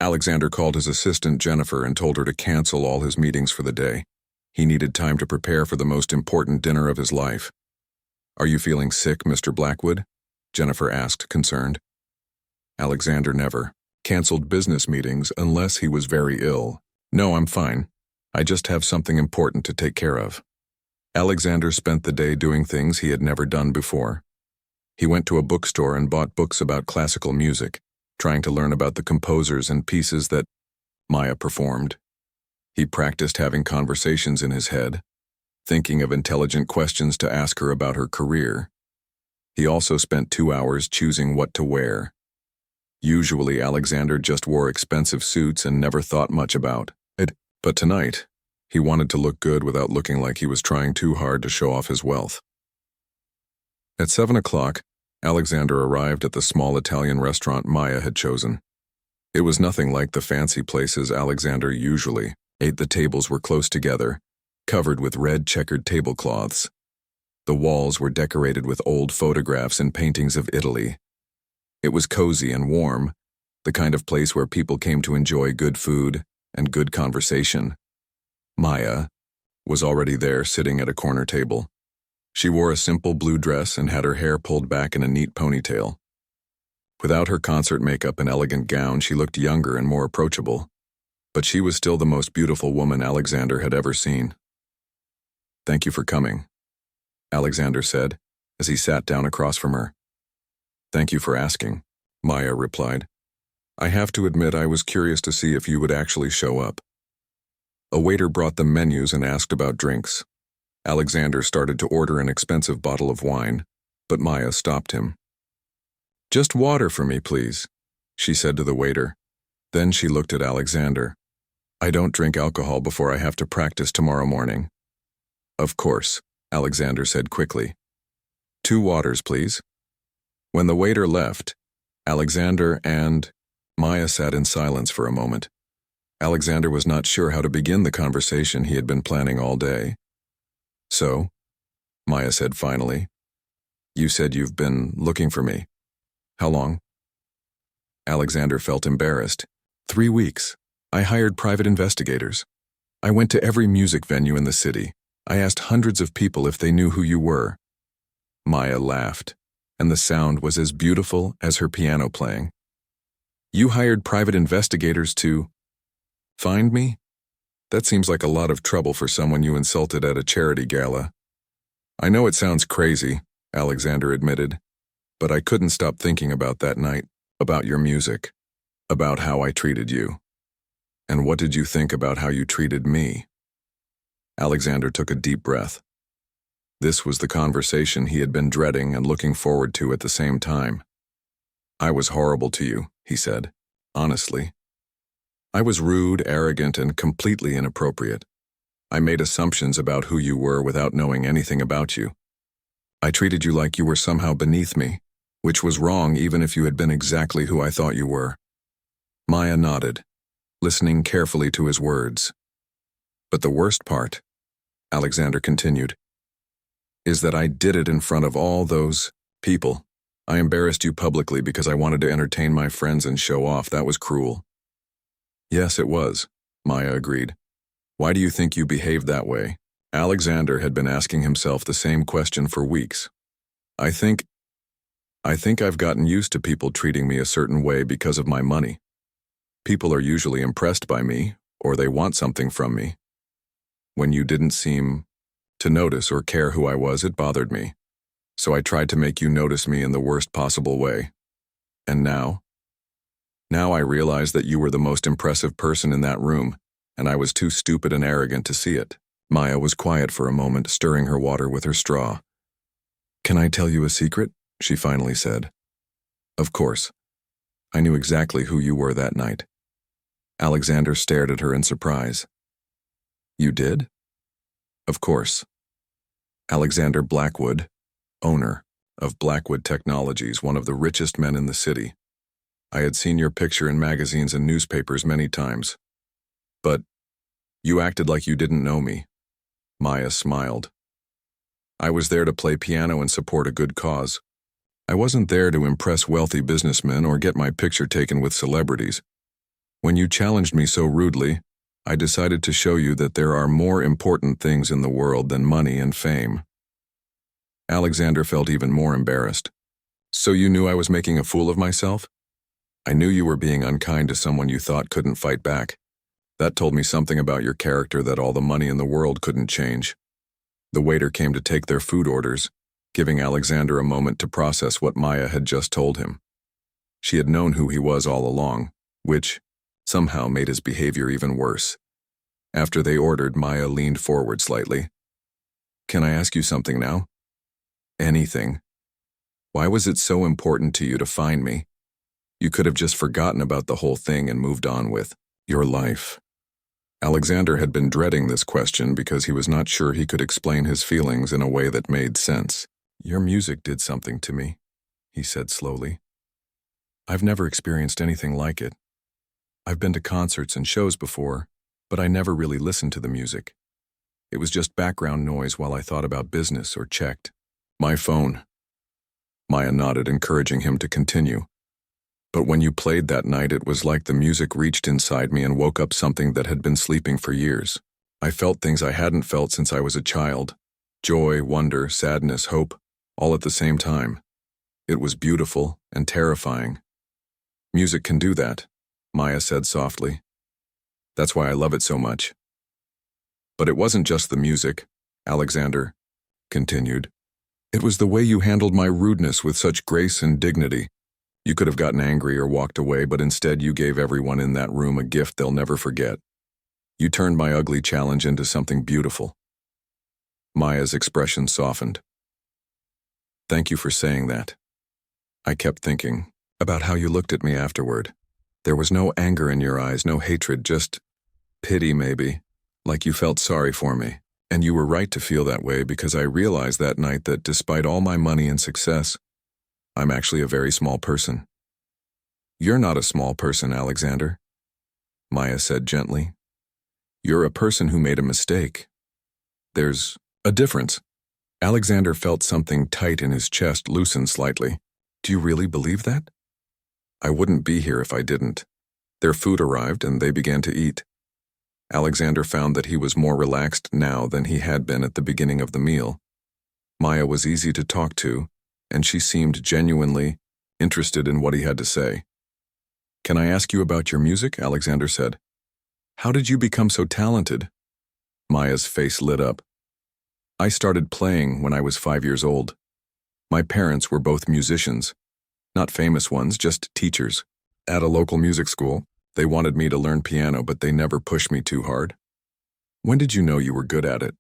Alexander called his assistant Jennifer and told her to cancel all his meetings for the day. He needed time to prepare for the most important dinner of his life. "Are you feeling sick, Mr. Blackwood?" Jennifer asked, concerned. Alexander never canceled business meetings unless he was very ill. "No, I'm fine. I just have something important to take care of." Alexander spent the day doing things he had never done before. He went to a bookstore and bought books about classical music, trying to learn about the composers and pieces that Maya performed. He practiced having conversations in his head, thinking of intelligent questions to ask her about her career. He also spent 2 hours choosing what to wear. Usually Alexander just wore expensive suits and never thought much about it, but tonight, he wanted to look good without looking like he was trying too hard to show off his wealth. At 7 o'clock, Alexander arrived at the small Italian restaurant Maya had chosen. It was nothing like the fancy places Alexander usually ate. The tables were close together, covered with red checkered tablecloths. The walls were decorated with old photographs and paintings of Italy. It was cozy and warm, the kind of place where people came to enjoy good food and good conversation. Maya was already there, sitting at a corner table. She wore a simple blue dress and had her hair pulled back in a neat ponytail. Without her concert makeup and elegant gown, she looked younger and more approachable. But she was still the most beautiful woman Alexander had ever seen. "Thank you for coming," Alexander said, as he sat down across from her. "Thank you for asking," Maya replied. "I have to admit I was curious to see if you would actually show up." A waiter brought them menus and asked about drinks. Alexander started to order an expensive bottle of wine, but Maya stopped him. "Just water for me, please," she said to the waiter. Then she looked at Alexander. "I don't drink alcohol before I have to practice tomorrow morning." "Of course," Alexander said quickly. "2 waters, please." When the waiter left, Alexander and Maya sat in silence for a moment. Alexander was not sure how to begin the conversation he had been planning all day. "So," Maya said finally, "you said you've been looking for me. How long?" Alexander felt embarrassed. 3 weeks. I hired private investigators. I went to every music venue in the city. I asked hundreds of people if they knew who you were." Maya laughed, and the sound was as beautiful as her piano playing. "You hired private investigators to find me? That seems like a lot of trouble for someone you insulted at a charity gala." "I know it sounds crazy," Alexander admitted, "but I couldn't stop thinking about that night, about your music, about how I treated you. And what did you think about how you treated me?" Alexander took a deep breath. This was the conversation he had been dreading and looking forward to at the same time. "I was horrible to you," he said, honestly. "I was rude, arrogant, and completely inappropriate. I made assumptions about who you were without knowing anything about you. I treated you like you were somehow beneath me, which was wrong even if you had been exactly who I thought you were." Maya nodded, listening carefully to his words. "But the worst part," Alexander continued, "is that I did it in front of all those people. I embarrassed you publicly because I wanted to entertain my friends and show off. That was cruel." "Yes, it was," Maya agreed. "Why do you think you behaved that way?" Alexander had been asking himself the same question for weeks. I think I've gotten used to people treating me a certain way because of my money. People are usually impressed by me, or they want something from me. When you didn't seem to notice or care who I was, it bothered me. So I tried to make you notice me in the worst possible way. And now I realize that you were the most impressive person in that room, and I was too stupid and arrogant to see it." Maya was quiet for a moment, stirring her water with her straw. "Can I tell you a secret?" she finally said. "Of course. I knew exactly who you were that night." Alexander stared at her in surprise. "You did?" "Of course. Alexander Blackwood, owner of Blackwood Technologies, one of the richest men in the city. I had seen your picture in magazines and newspapers many times. But you acted like you didn't know me." Maya smiled. "I was there to play piano and support a good cause. I wasn't there to impress wealthy businessmen or get my picture taken with celebrities. When you challenged me so rudely, I decided to show you that there are more important things in the world than money and fame." Alexander felt even more embarrassed. "So you knew I was making a fool of myself?" "I knew you were being unkind to someone you thought couldn't fight back. That told me something about your character that all the money in the world couldn't change." The waiter came to take their food orders, giving Alexander a moment to process what Maya had just told him. She had known who he was all along, which somehow made his behavior even worse. After they ordered, Maya leaned forward slightly. "Can I ask you something now?" "Anything. Why was it so important to you to find me? You could have just forgotten about the whole thing and moved on with your life." Alexander had been dreading this question because he was not sure he could explain his feelings in a way that made sense. "Your music did something to me," he said slowly. "I've never experienced anything like it. I've been to concerts and shows before, but I never really listened to the music. It was just background noise while I thought about business or checked my phone. Maya nodded, encouraging him to continue. But when you played that night, it was like the music reached inside me and woke up something that had been sleeping for years. I felt things I hadn't felt since I was a child. Joy, wonder, sadness, hope, all at the same time. It was beautiful and terrifying. Music can do that, Maya said softly. That's why I love it so much. But it wasn't just the music, Alexander continued. It was the way you handled my rudeness with such grace and dignity. You could have gotten angry or walked away, but instead you gave everyone in that room a gift they'll never forget. You turned my ugly challenge into something beautiful. Maya's expression softened. Thank you for saying that. I kept thinking about how you looked at me afterward. There was no anger in your eyes, no hatred, just pity maybe, like you felt sorry for me. And you were right to feel that way, because I realized that night that despite all my money and success, I'm actually a very small person. You're not a small person, Alexander, Maya said gently. You're a person who made a mistake. There's a difference. Alexander felt something tight in his chest loosen slightly. Do you really believe that? I wouldn't be here if I didn't. Their food arrived and they began to eat. Alexander found that he was more relaxed now than he had been at the beginning of the meal. Maya was easy to talk to, and she seemed genuinely interested in what he had to say. Can I ask you about your music? Alexander said. How did you become so talented? Maya's face lit up. I started playing when I was 5 years old. My parents were both musicians, not famous ones, just teachers. At a local music school, they wanted me to learn piano, but they never pushed me too hard. When did you know you were good at it?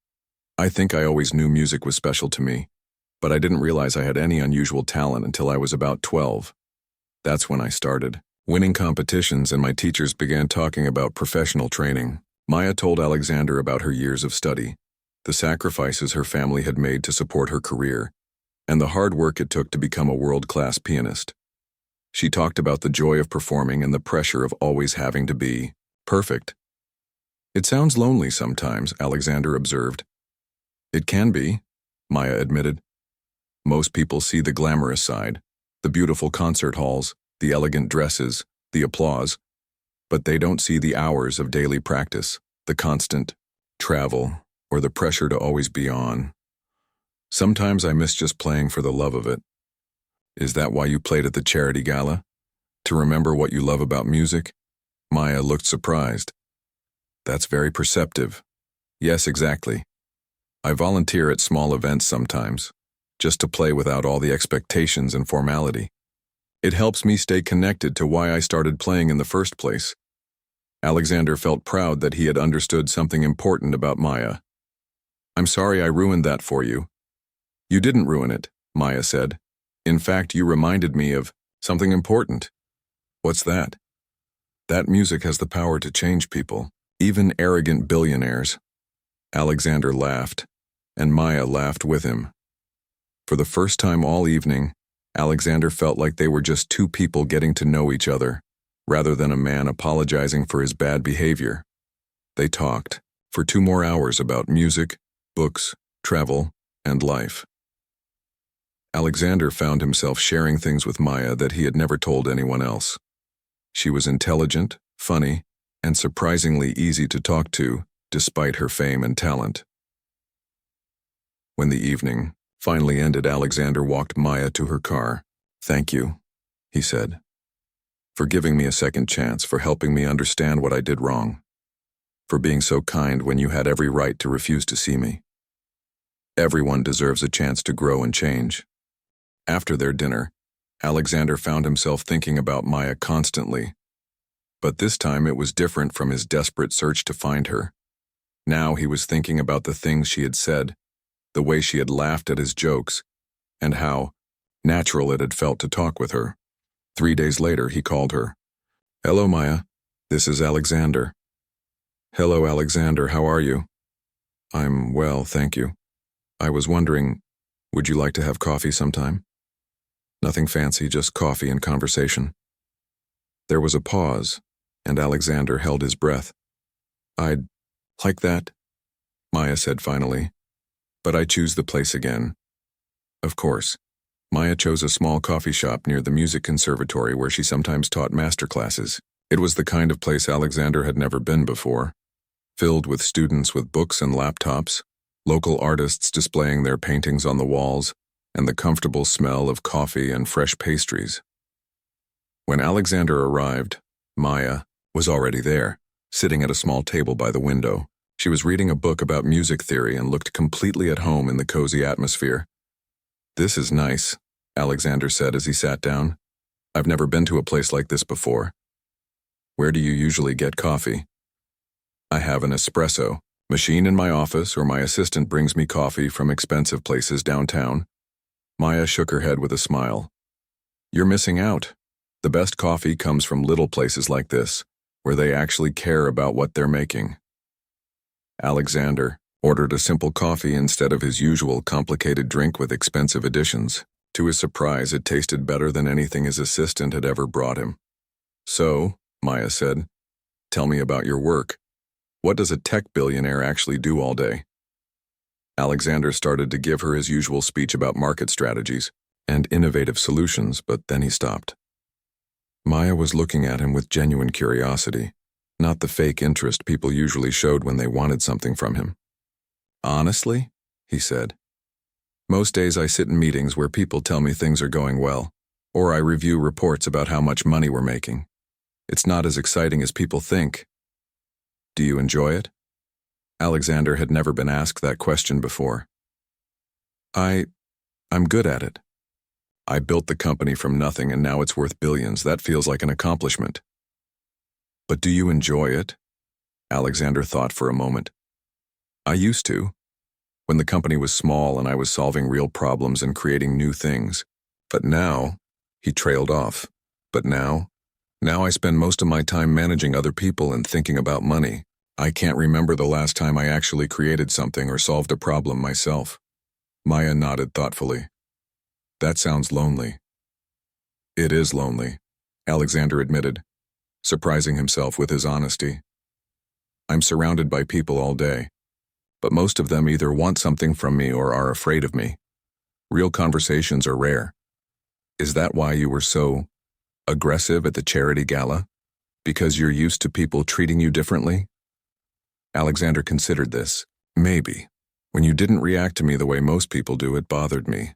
I think I always knew music was special to me, but I didn't realize I had any unusual talent until I was about 12. That's when I started winning competitions, and my teachers began talking about professional training. Maya told Alexander about her years of study, the sacrifices her family had made to support her career, and the hard work it took to become a world-class pianist. She talked about the joy of performing and the pressure of always having to be perfect. It sounds lonely sometimes, Alexander observed. It can be, Maya admitted. Most people see the glamorous side, the beautiful concert halls, the elegant dresses, the applause, but they don't see the hours of daily practice, the constant travel, or the pressure to always be on. Sometimes I miss just playing for the love of it. Is that why you played at the charity gala? To remember what you love about music? Maya looked surprised. That's very perceptive. Yes, exactly. I volunteer at small events sometimes, just to play without all the expectations and formality. It helps me stay connected to why I started playing in the first place. Alexander felt proud that he had understood something important about Maya. I'm sorry I ruined that for you. You didn't ruin it, Maya said. In fact, you reminded me of something important. What's that? That music has the power to change people, even arrogant billionaires. Alexander laughed, and Maya laughed with him. For the first time all evening, Alexander felt like they were just two people getting to know each other, rather than a man apologizing for his bad behavior. They talked for 2 more hours about music, books, travel, and life. Alexander found himself sharing things with Maya that he had never told anyone else. She was intelligent, funny, and surprisingly easy to talk to, despite her fame and talent. When the evening finally ended, Alexander walked Maya to her car. Thank you, he said, for giving me a second chance, for helping me understand what I did wrong, for being so kind when you had every right to refuse to see me. Everyone deserves a chance to grow and change. After their dinner, Alexander found himself thinking about Maya constantly, but this time it was different from his desperate search to find her. Now he was thinking about the things she had said, the way she had laughed at his jokes, and how natural it had felt to talk with her. 3 days later, he called her. Hello, Maya. This is Alexander. Hello, Alexander. How are you? I'm well, thank you. I was wondering, would you like to have coffee sometime? Nothing fancy, just coffee and conversation. There was a pause, and Alexander held his breath. I'd like that. Maya said finally. But I choose the place again. Of course. Maya chose a small coffee shop near the music conservatory where she sometimes taught master classes. It was the kind of place Alexander had never been before, filled with students with books and laptops, local artists displaying their paintings on the walls, and the comfortable smell of coffee and fresh pastries. When Alexander arrived, Maya was already there, sitting at a small table by the window. She was reading a book about music theory and looked completely at home in the cozy atmosphere. "This is nice," Alexander said as he sat down. "I've never been to a place like this before." "Where do you usually get coffee?" "I have an espresso machine in my office, or my assistant brings me coffee from expensive places downtown." Maya shook her head with a smile. "You're missing out. The best coffee comes from little places like this, where they actually care about what they're making." Alexander ordered a simple coffee instead of his usual complicated drink with expensive additions. To his surprise, it tasted better than anything his assistant had ever brought him. "So," Maya said, "tell me about your work. What does a tech billionaire actually do all day?" Alexander started to give her his usual speech about market strategies and innovative solutions, but then he stopped. Maya was looking at him with genuine curiosity, not the fake interest people usually showed when they wanted something from him. "Honestly," he said, "most days I sit in meetings where people tell me things are going well, or I review reports about how much money we're making. It's not as exciting as people think." "Do you enjoy it?" Alexander had never been asked that question before. I'm good at it. I built the company from nothing and now it's worth billions. That feels like an accomplishment." "But do you enjoy it?" Alexander thought for a moment. "I used to, when the company was small and I was solving real problems and creating new things. But now," he trailed off, "but now I spend most of my time managing other people and thinking about money. I can't remember the last time I actually created something or solved a problem myself." Maya nodded thoughtfully. "That sounds lonely." "It is lonely," Alexander admitted, surprising himself with his honesty. "I'm surrounded by people all day, but most of them either want something from me or are afraid of me. Real conversations are rare." "Is that why you were so aggressive at the charity gala? Because you're used to people treating you differently?" Alexander considered this. "Maybe. When you didn't react to me the way most people do, it bothered me.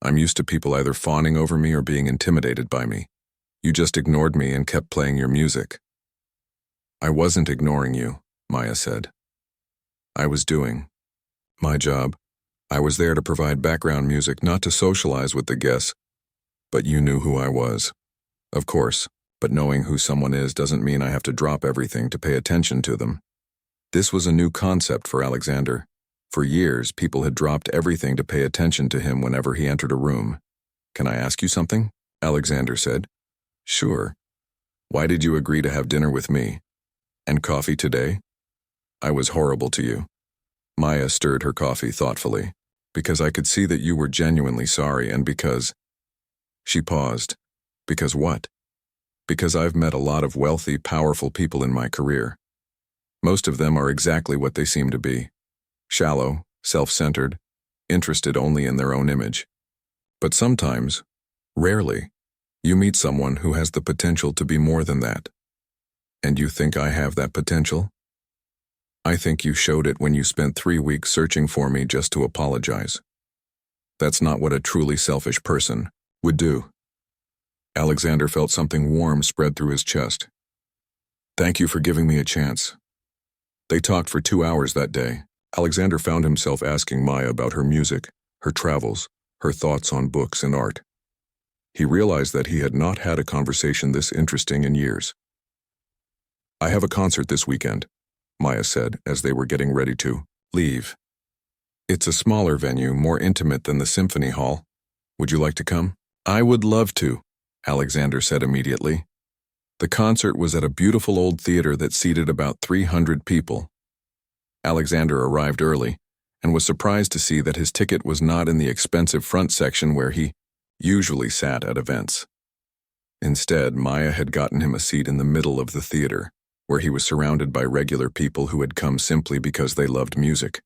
I'm used to people either fawning over me or being intimidated by me. You just ignored me and kept playing your music." "I wasn't ignoring you," Maya said. "I was doing my job. I was there to provide background music, not to socialize with the guests. But you knew who I was." "Of course, but knowing who someone is doesn't mean I have to drop everything to pay attention to them." This was a new concept for Alexander. For years, people had dropped everything to pay attention to him whenever he entered a room. "Can I ask you something?" Alexander said. "Sure. Why did you agree to have dinner with me? And coffee today?" "I was horrible to you." Maya stirred her coffee thoughtfully. "Because I could see that you were genuinely sorry, and because—" She paused. "Because what?" "Because I've met a lot of wealthy, powerful people in my career. Most of them are exactly what they seem to be. Shallow, self-centered, interested only in their own image. But sometimes, rarely, you meet someone who has the potential to be more than that. And you think I have that potential? I think you showed it when you spent 3 weeks searching for me just to apologize. That's not what a truly selfish person would do." Alexander felt something warm spread through his chest. "Thank you for giving me a chance." They talked for 2 hours that day. Alexander found himself asking Maya about her music, her travels, her thoughts on books and art. He realized that he had not had a conversation this interesting in years. "I have a concert this weekend," Maya said as they were getting ready to leave. "It's a smaller venue, more intimate than the symphony hall. Would you like to come?" "I would love to," Alexander said immediately. The concert was at a beautiful old theater that seated about 300 people. Alexander arrived early and was surprised to see that his ticket was not in the expensive front section where he usually sat at events. Instead, Maya had gotten him a seat in the middle of the theater, where he was surrounded by regular people who had come simply because they loved music.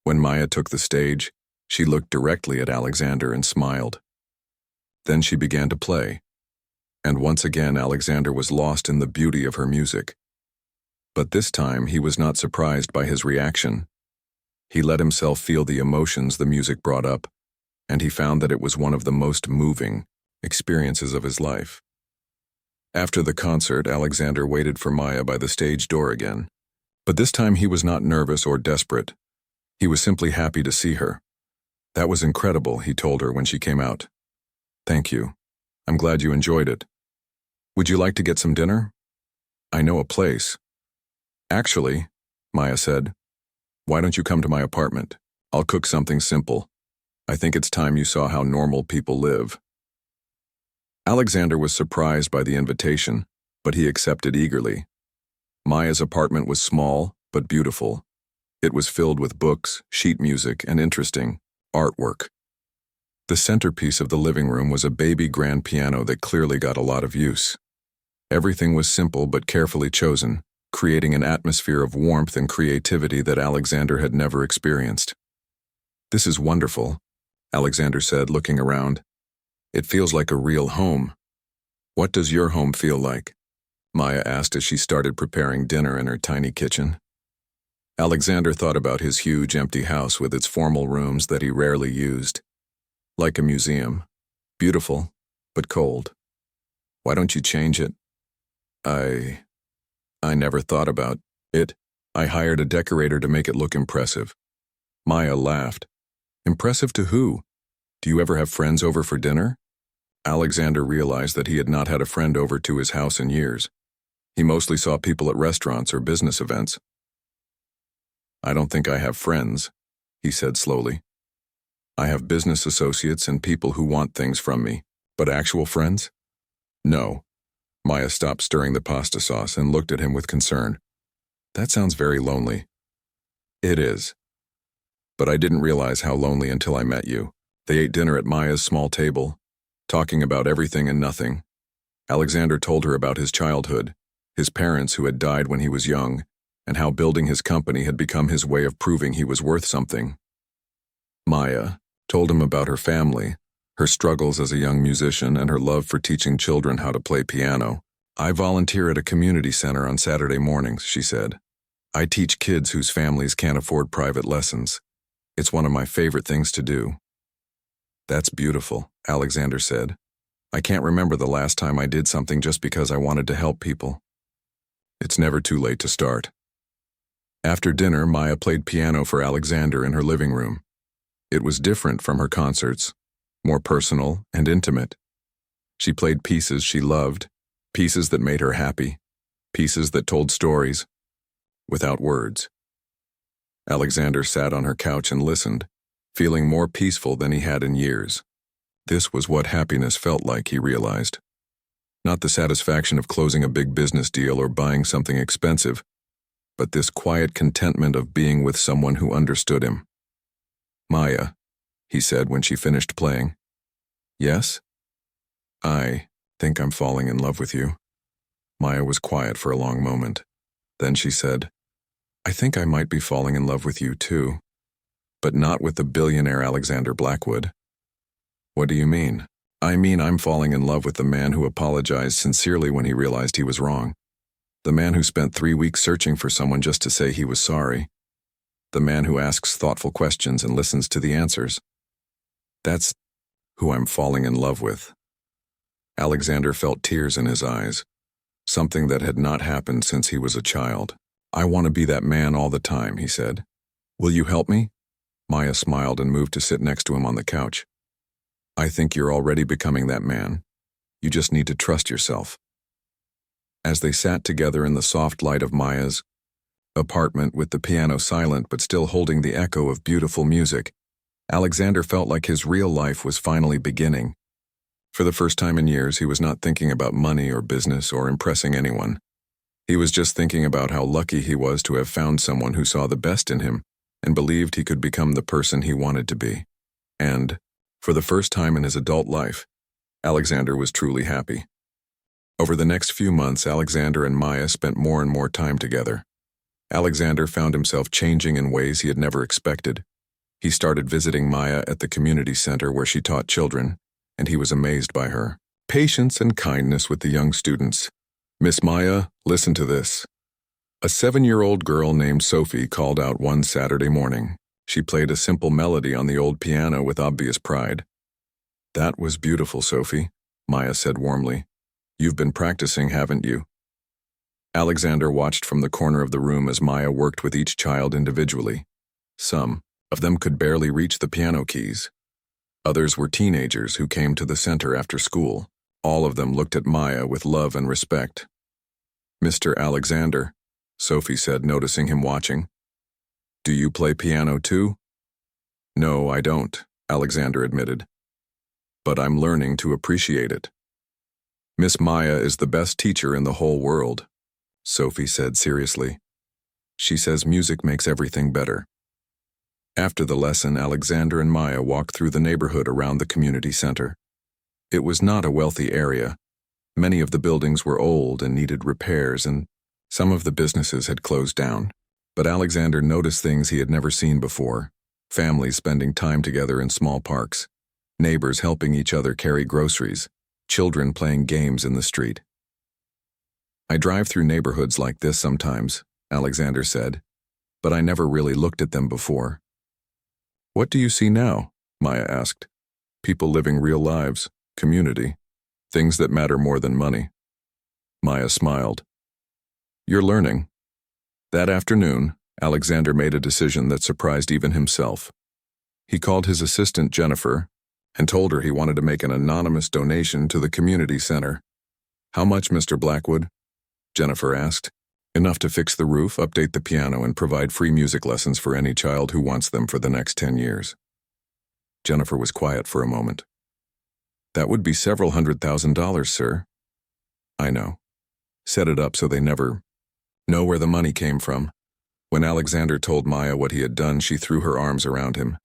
When Maya took the stage, she looked directly at Alexander and smiled. Then she began to play, and once again Alexander was lost in the beauty of her music. But this time he was not surprised by his reaction. He let himself feel the emotions the music brought up, and he found that it was one of the most moving experiences of his life. After the concert, Alexander waited for Maya by the stage door again. But this time he was not nervous or desperate. He was simply happy to see her. "That was incredible," he told her when she came out. "Thank you. I'm glad you enjoyed it. Would you like to get some dinner? I know a place." "Actually," Maya said, "why don't you come to my apartment? I'll cook something simple. I think it's time you saw how normal people live." Alexander was surprised by the invitation, but he accepted eagerly. Maya's apartment was small, but beautiful. It was filled with books, sheet music, and interesting artwork. The centerpiece of the living room was a baby grand piano that clearly got a lot of use. Everything was simple but carefully chosen, creating an atmosphere of warmth and creativity that Alexander had never experienced. "This is wonderful," Alexander said, looking around. "It feels like a real home." "What does your home feel like?" Maya asked as she started preparing dinner in her tiny kitchen. Alexander thought about his huge empty house with its formal rooms that he rarely used. "Like a museum. Beautiful, but cold. Why don't you change it?" I never thought about it. I hired a decorator to make it look impressive." Maya laughed. "Impressive to who? Do you ever have friends over for dinner?" Alexander realized that he had not had a friend over to his house in years. He mostly saw people at restaurants or business events. "I don't think I have friends," he said slowly. "I have business associates and people who want things from me, but actual friends? No." Maya stopped stirring the pasta sauce and looked at him with concern. "That sounds very lonely." "It is. But I didn't realize how lonely until I met you." They ate dinner at Maya's small table, talking about everything and nothing. Alexander told her about his childhood, his parents who had died when he was young, and how building his company had become his way of proving he was worth something. Maya told him about her family, her struggles as a young musician, and her love for teaching children how to play piano. "I volunteer at a community center on Saturday mornings," she said. "I teach kids whose families can't afford private lessons. It's one of my favorite things to do." "That's beautiful," Alexander said. "I can't remember the last time I did something just because I wanted to help people." It's never too late to start. After dinner, Maya played piano for Alexander in her living room. It was different from her concerts, more personal and intimate. She played pieces she loved, pieces that made her happy, pieces that told stories, without words. Alexander sat on her couch and listened, feeling more peaceful than he had in years. This was what happiness felt like, he realized. Not the satisfaction of closing a big business deal or buying something expensive, but this quiet contentment of being with someone who understood him. "Maya," he said when she finished playing. "Yes?" "I think I'm falling in love with you." Maya was quiet for a long moment. Then she said, "I think I might be falling in love with you too, but not with the billionaire Alexander Blackwood." "What do you mean?" "I mean I'm falling in love with the man who apologized sincerely when he realized he was wrong. The man who spent 3 weeks searching for someone just to say he was sorry. The man who asks thoughtful questions and listens to the answers. That's who I'm falling in love with." Alexander felt tears in his eyes, something that had not happened since he was a child. "I want to be that man all the time," he said. "Will you help me?" Maya smiled and moved to sit next to him on the couch. "I think you're already becoming that man. You just need to trust yourself." As they sat together in the soft light of Maya's apartment with the piano silent but still holding the echo of beautiful music, Alexander felt like his real life was finally beginning. For the first time in years, he was not thinking about money or business or impressing anyone. He was just thinking about how lucky he was to have found someone who saw the best in him and believed he could become the person he wanted to be. And, for the first time in his adult life, Alexander was truly happy. Over the next few months, Alexander and Maya spent more and more time together. Alexander found himself changing in ways he had never expected. He started visiting Maya at the community center where she taught children, and he was amazed by her patience and kindness with the young students. "Miss Maya, listen to this." A 7-year-old girl named Sophie called out one Saturday morning. She played a simple melody on the old piano with obvious pride. "That was beautiful, Sophie," Maya said warmly. "You've been practicing, haven't you?" Alexander watched from the corner of the room as Maya worked with each child individually. Some of them could barely reach the piano keys. Others were teenagers who came to the center after school. All of them looked at Maya with love and respect. "Mr. Alexander," Sophie said, noticing him watching. "Do you play piano too?" "No, I don't," Alexander admitted. "But I'm learning to appreciate it." "Miss Maya is the best teacher in the whole world," Sophie said seriously. "She says music makes everything better." After the lesson, Alexander and Maya walked through the neighborhood around the community center. It was not a wealthy area. Many of the buildings were old and needed repairs, and some of the businesses had closed down. But Alexander noticed things he had never seen before: families spending time together in small parks, neighbors helping each other carry groceries, children playing games in the street. "I drive through neighborhoods like this sometimes," Alexander said, "but I never really looked at them before." "What do you see now?" Maya asked. "People living real lives, community, things that matter more than money." Maya smiled. "You're learning." That afternoon, Alexander made a decision that surprised even himself. He called his assistant Jennifer and told her he wanted to make an anonymous donation to the community center. "How much, Mr. Blackwood?" Jennifer asked. "Enough to fix the roof, update the piano, and provide free music lessons for any child who wants them for the next 10 years. Jennifer was quiet for a moment. "That would be several $100,000, sir." "I know. Set it up so they never know where the money came from." When Alexander told Maya what he had done, she threw her arms around him.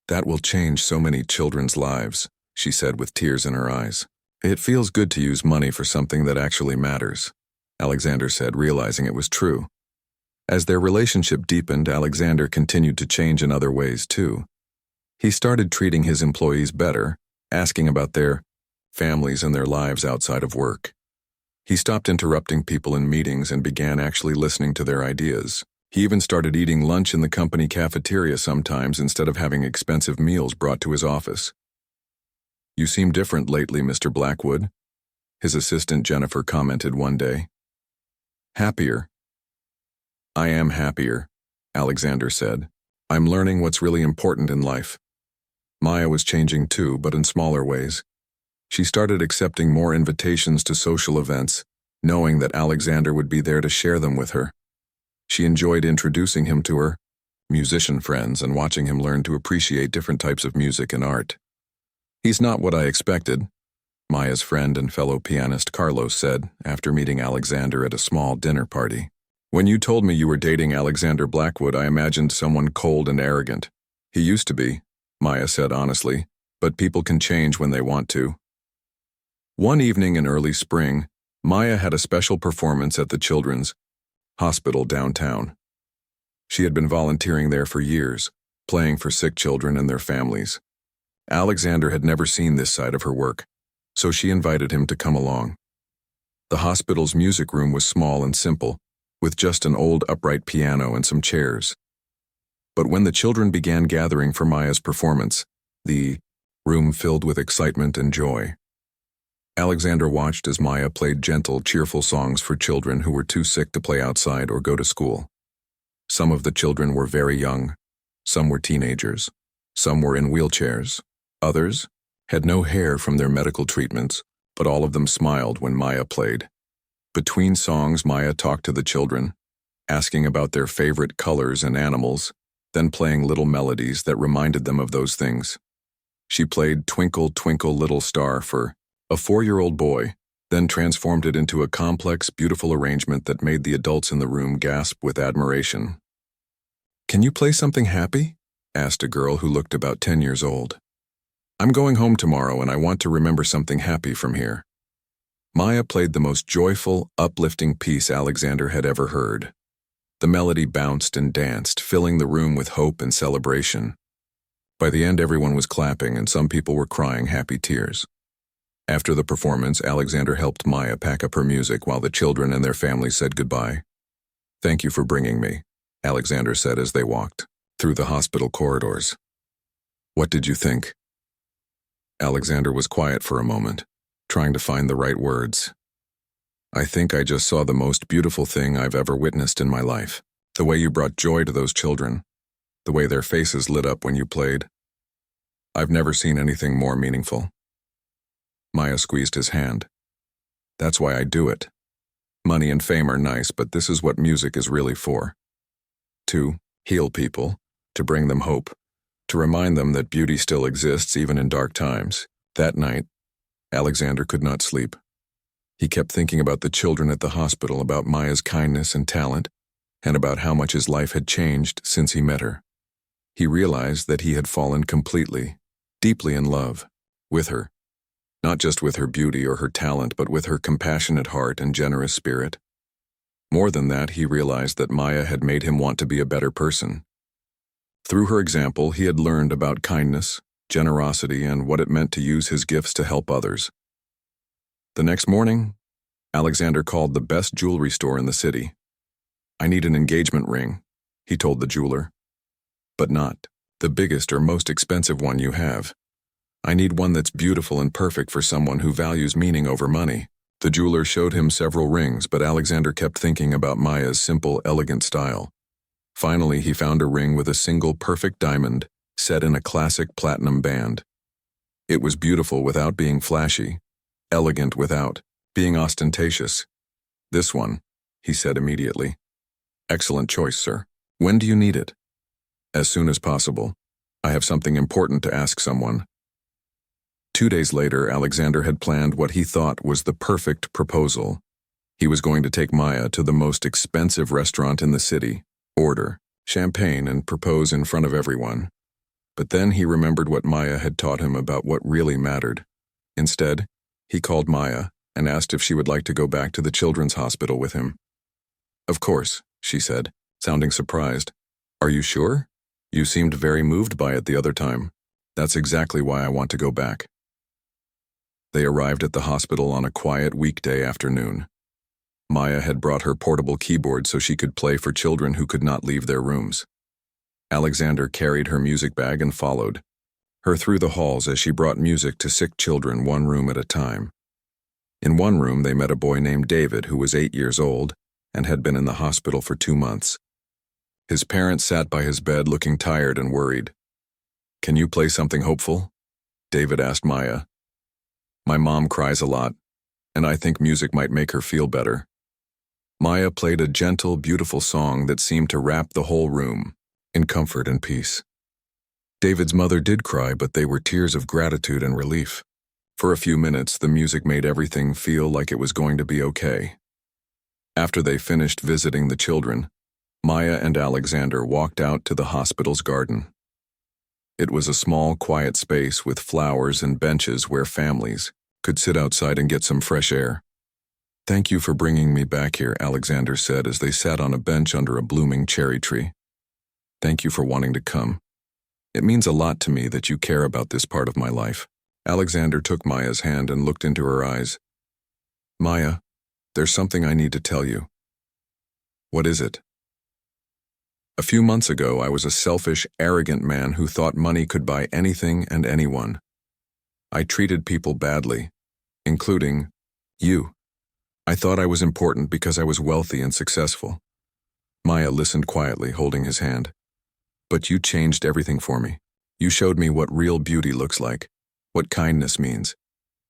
"That will change so many children's lives," she said with tears in her eyes. "It feels good to use money for something that actually matters," Alexander said, realizing it was true. As their relationship deepened, Alexander continued to change in other ways too. He started treating his employees better, asking about their families and their lives outside of work. He stopped interrupting people in meetings and began actually listening to their ideas. He even started eating lunch in the company cafeteria sometimes instead of having expensive meals brought to his office. "You seem different lately, Mr. Blackwood," his assistant Jennifer commented one day. "Happier." "I am happier," Alexander said. "I'm learning what's really important in life." Maya was changing too, but in smaller ways. She started accepting more invitations to social events, knowing that Alexander would be there to share them with her. She enjoyed introducing him to her musician friends and watching him learn to appreciate different types of music and art. "He's not what I expected," Maya's friend and fellow pianist Carlos said after meeting Alexander at a small dinner party. "When you told me you were dating Alexander Blackwood, I imagined someone cold and arrogant." "He used to be," Maya said honestly, "but people can change when they want to." One evening in early spring, Maya had a special performance at the children's hospital downtown. She had been volunteering there for years, playing for sick children and their families. Alexander had never seen this side of her work, so she invited him to come along. The hospital's music room was small and simple, with just an old upright piano and some chairs. But when the children began gathering for Maya's performance, the room filled with excitement and joy. Alexander watched as Maya played gentle, cheerful songs for children who were too sick to play outside or go to school. Some of the children were very young, some were teenagers, some were in wheelchairs. Others had no hair from their medical treatments, but all of them smiled when Maya played. Between songs, Maya talked to the children, asking about their favorite colors and animals, then playing little melodies that reminded them of those things. She played Twinkle, Twinkle, Little Star for a 4-year-old boy, then transformed it into a complex, beautiful arrangement that made the adults in the room gasp with admiration. "Can you play something happy?" asked a girl who looked about 10 years old. "I'm going home tomorrow and I want to remember something happy from here." Maya played the most joyful, uplifting piece Alexander had ever heard. The melody bounced and danced, filling the room with hope and celebration. By the end, everyone was clapping and some people were crying happy tears. After the performance, Alexander helped Maya pack up her music while the children and their families said goodbye. "Thank you for bringing me," Alexander said as they walked through the hospital corridors. "What did you think?" Alexander was quiet for a moment, trying to find the right words. "I think I just saw the most beautiful thing I've ever witnessed in my life. The way you brought joy to those children, the way their faces lit up when you played. I've never seen anything more meaningful." Maya squeezed his hand. "That's why I do it. Money and fame are nice, but this is what music is really for. To heal people, to bring them hope, to remind them that beauty still exists even in dark times." That night, Alexander could not sleep. He kept thinking about the children at the hospital, about Maya's kindness and talent, and about how much his life had changed since he met her. He realized that he had fallen completely, deeply in love with her. Not just with her beauty or her talent, but with her compassionate heart and generous spirit. More than that, he realized that Maya had made him want to be a better person. Through her example, he had learned about kindness, generosity, and what it meant to use his gifts to help others. The next morning, Alexander called the best jewelry store in the city. "I need an engagement ring," he told the jeweler. "But not the biggest or most expensive one you have. I need one that's beautiful and perfect for someone who values meaning over money." The jeweler showed him several rings, but Alexander kept thinking about Maya's simple, elegant style. Finally, he found a ring with a single perfect diamond, set in a classic platinum band. It was beautiful without being flashy, elegant without being ostentatious. "This one," he said immediately. "Excellent choice, sir. When do you need it?" "As soon as possible. I have something important to ask someone." 2 days later, Alexander had planned what he thought was the perfect proposal. He was going to take Maya to the most expensive restaurant in the city, order champagne, and propose in front of everyone. But then he remembered what Maya had taught him about what really mattered. Instead, he called Maya and asked if she would like to go back to the children's hospital with him. "Of course," she said, sounding surprised. "Are you sure? You seemed very moved by it the other time." "That's exactly why I want to go back." They arrived at the hospital on a quiet weekday afternoon. Maya had brought her portable keyboard so she could play for children who could not leave their rooms. Alexander carried her music bag and followed her through the halls as she brought music to sick children one room at a time. In one room, they met a boy named David who was 8 years old and had been in the hospital for 2 months. His parents sat by his bed looking tired and worried. "Can you play something hopeful?" David asked Maya. "My mom cries a lot, and I think music might make her feel better." Maya played a gentle, beautiful song that seemed to wrap the whole room in comfort and peace. David's mother did cry, but they were tears of gratitude and relief. For a few minutes, the music made everything feel like it was going to be okay. After they finished visiting the children, Maya and Alexander walked out to the hospital's garden. It was a small, quiet space with flowers and benches where families could sit outside and get some fresh air. "Thank you for bringing me back here," Alexander said as they sat on a bench under a blooming cherry tree. "Thank you for wanting to come. It means a lot to me that you care about this part of my life." Alexander took Maya's hand and looked into her eyes. "Maya, there's something I need to tell you." "What is it?" "A few months ago, I was a selfish, arrogant man who thought money could buy anything and anyone. I treated people badly, including you. I thought I was important because I was wealthy and successful." Maya listened quietly, holding his hand. "But you changed everything for me. You showed me what real beauty looks like, what kindness means,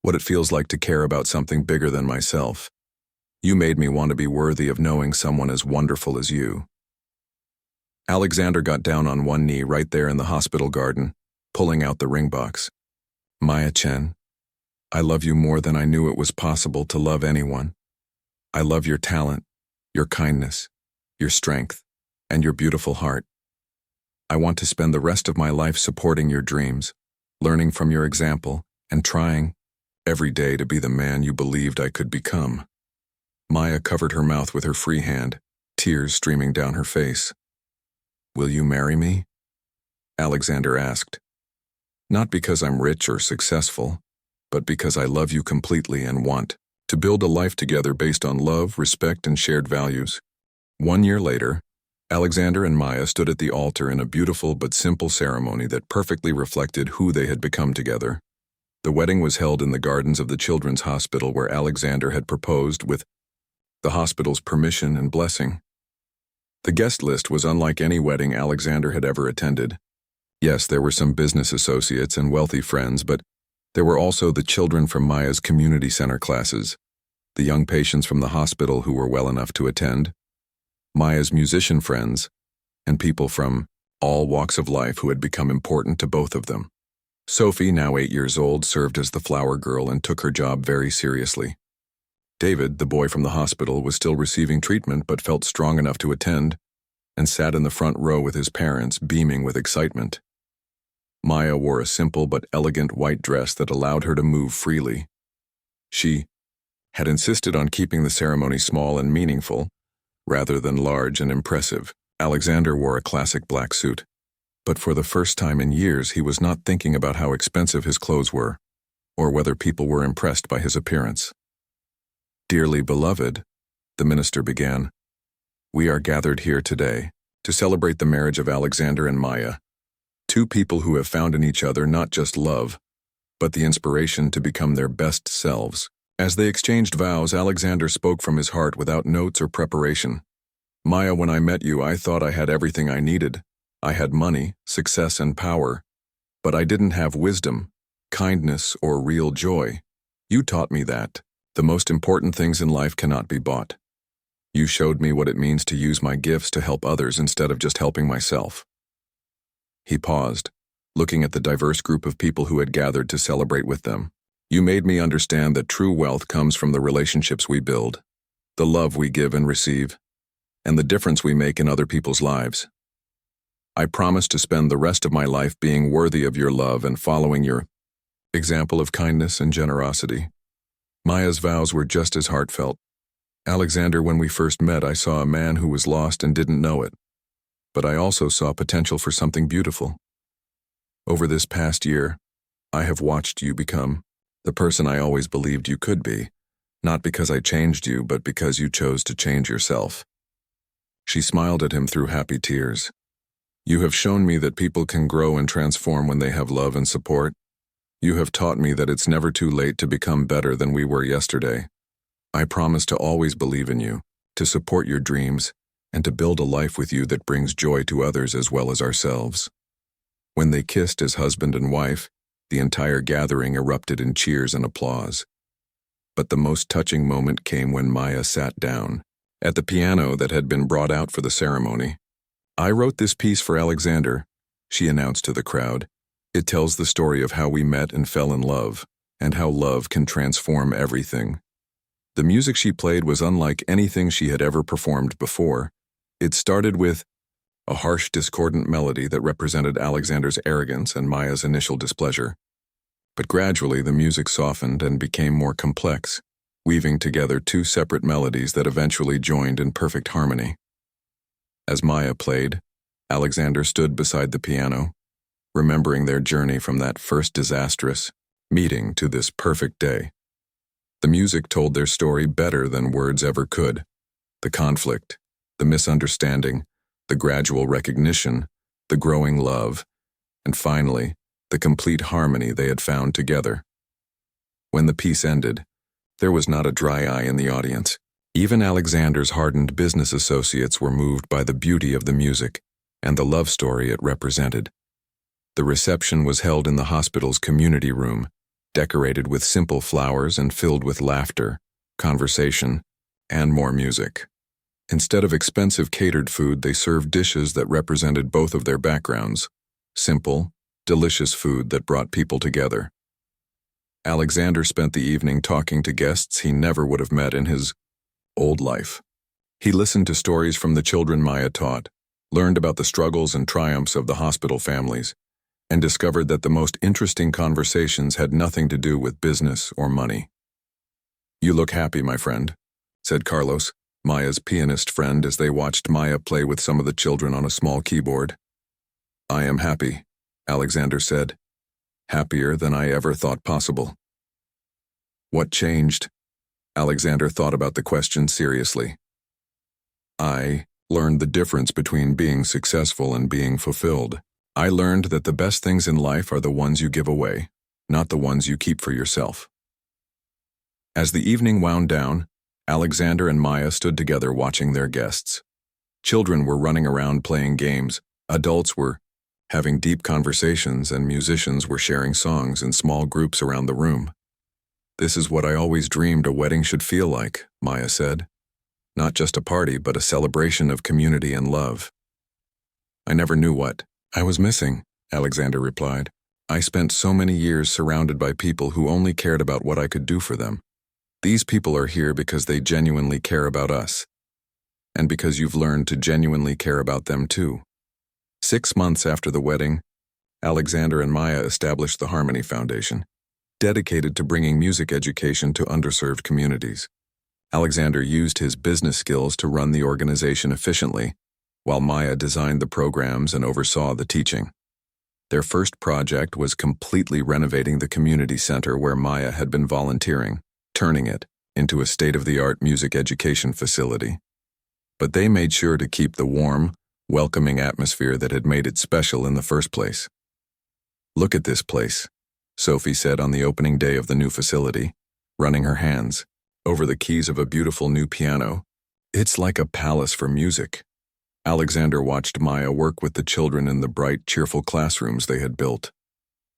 what it feels like to care about something bigger than myself. You made me want to be worthy of knowing someone as wonderful as you." Alexander got down on one knee right there in the hospital garden, pulling out the ring box. "Maya Chen, I love you more than I knew it was possible to love anyone. I love your talent, your kindness, your strength, and your beautiful heart. I want to spend the rest of my life supporting your dreams, learning from your example, and trying every day to be the man you believed I could become." Maya covered her mouth with her free hand, tears streaming down her face. "Will you marry me?" Alexander asked. "Not because I'm rich or successful, but because I love you completely and want to build a life together based on love, respect, and shared values." 1 year later, Alexander and Maya stood at the altar in a beautiful but simple ceremony that perfectly reflected who they had become together. The wedding was held in the gardens of the Children's Hospital where Alexander had proposed with the hospital's permission and blessing. The guest list was unlike any wedding Alexander had ever attended. Yes, there were some business associates and wealthy friends, but there were also the children from Maya's community center classes, the young patients from the hospital who were well enough to attend, Maya's musician friends, and people from all walks of life who had become important to both of them. Sophie, now 8 years old, served as the flower girl and took her job very seriously. David, the boy from the hospital, was still receiving treatment but felt strong enough to attend and sat in the front row with his parents, beaming with excitement. Maya wore a simple but elegant white dress that allowed her to move freely. She had insisted on keeping the ceremony small and meaningful, rather than large and impressive. Alexander wore a classic black suit, but for the first time in years he was not thinking about how expensive his clothes were, or whether people were impressed by his appearance. "Dearly beloved," the minister began, "we are gathered here today to celebrate the marriage of Alexander and Maya, two people who have found in each other not just love, but the inspiration to become their best selves." As they exchanged vows, Alexander spoke from his heart without notes or preparation. "Maya, when I met you, I thought I had everything I needed. I had money, success, and power. But I didn't have wisdom, kindness, or real joy. You taught me that the most important things in life cannot be bought. You showed me what it means to use my gifts to help others instead of just helping myself." He paused, looking at the diverse group of people who had gathered to celebrate with them. "You made me understand that true wealth comes from the relationships we build, the love we give and receive, and the difference we make in other people's lives. I promise to spend the rest of my life being worthy of your love and following your example of kindness and generosity." Maya's vows were just as heartfelt. "Alexander, when we first met, I saw a man who was lost and didn't know it. But I also saw potential for something beautiful. Over this past year, I have watched you become the person I always believed you could be, not because I changed you, but because you chose to change yourself." She smiled at him through happy tears. "You have shown me that people can grow and transform when they have love and support. You have taught me that it's never too late to become better than we were yesterday. I promise to always believe in you, to support your dreams, and to build a life with you that brings joy to others as well as ourselves." When they kissed as husband and wife, the entire gathering erupted in cheers and applause. But the most touching moment came when Maya sat down at the piano that had been brought out for the ceremony. "I wrote this piece for Alexander," she announced to the crowd. "It tells the story of how we met and fell in love, and how love can transform everything." The music she played was unlike anything she had ever performed before. It started with a harsh, discordant melody that represented Alexander's arrogance and Maya's initial displeasure. But gradually the music softened and became more complex, weaving together two separate melodies that eventually joined in perfect harmony. As Maya played, Alexander stood beside the piano, remembering their journey from that first disastrous meeting to this perfect day. The music told their story better than words ever could. The conflict, the misunderstanding, the gradual recognition, the growing love, and finally, the complete harmony they had found together. When the piece ended, there was not a dry eye in the audience. Even Alexander's hardened business associates were moved by the beauty of the music and the love story it represented. The reception was held in the hospital's community room, decorated with simple flowers and filled with laughter, conversation, and more music. Instead of expensive catered food, they served dishes that represented both of their backgrounds, simple, delicious food that brought people together. Alexander spent the evening talking to guests he never would have met in his old life. He listened to stories from the children Maya taught, learned about the struggles and triumphs of the hospital families, and discovered that the most interesting conversations had nothing to do with business or money. "You look happy, my friend," said Carlos, Maya's pianist friend, as they watched Maya play with some of the children on a small keyboard. "I am happy," Alexander said. "Happier than I ever thought possible." "What changed?" Alexander thought about the question seriously. "I learned the difference between being successful and being fulfilled. I learned that the best things in life are the ones you give away, not the ones you keep for yourself." As the evening wound down, Alexander and Maya stood together watching their guests. Children were running around playing games, adults were having deep conversations, and musicians were sharing songs in small groups around the room. "This is what I always dreamed a wedding should feel like," Maya said. "Not just a party, but a celebration of community and love." "I never knew what I was missing," Alexander replied. "I spent so many years surrounded by people who only cared about what I could do for them. These people are here because they genuinely care about us, and because you've learned to genuinely care about them too." 6 months after the wedding, Alexander and Maya established the Harmony Foundation, dedicated to bringing music education to underserved communities. Alexander used his business skills to run the organization efficiently, while Maya designed the programs and oversaw the teaching. Their first project was completely renovating the community center where Maya had been volunteering, turning it into a state-of-the-art music education facility. But they made sure to keep the warm, welcoming atmosphere that had made it special in the first place. "Look at this place," Sophie said on the opening day of the new facility, running her hands over the keys of a beautiful new piano. "It's like a palace for music." Alexander watched Maya work with the children in the bright, cheerful classrooms they had built.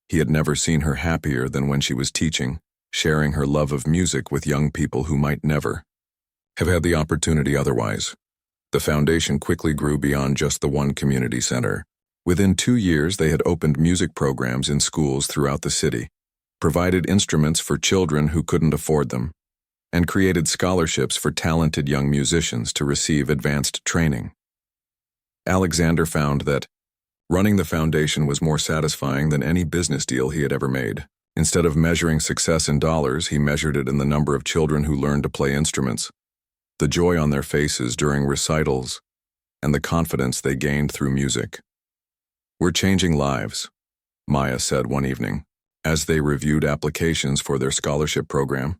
He had never seen her happier than when she was teaching, sharing her love of music with young people who might never have had the opportunity otherwise. The foundation quickly grew beyond just the one community center. Within 2 years, they had opened music programs in schools throughout the city, provided instruments for children who couldn't afford them, and created scholarships for talented young musicians to receive advanced training. Alexander found that running the foundation was more satisfying than any business deal he had ever made. Instead of measuring success in dollars, he measured it in the number of children who learned to play instruments, the joy on their faces during recitals, and the confidence they gained through music. "We're changing lives," Maya said one evening, as they reviewed applications for their scholarship program.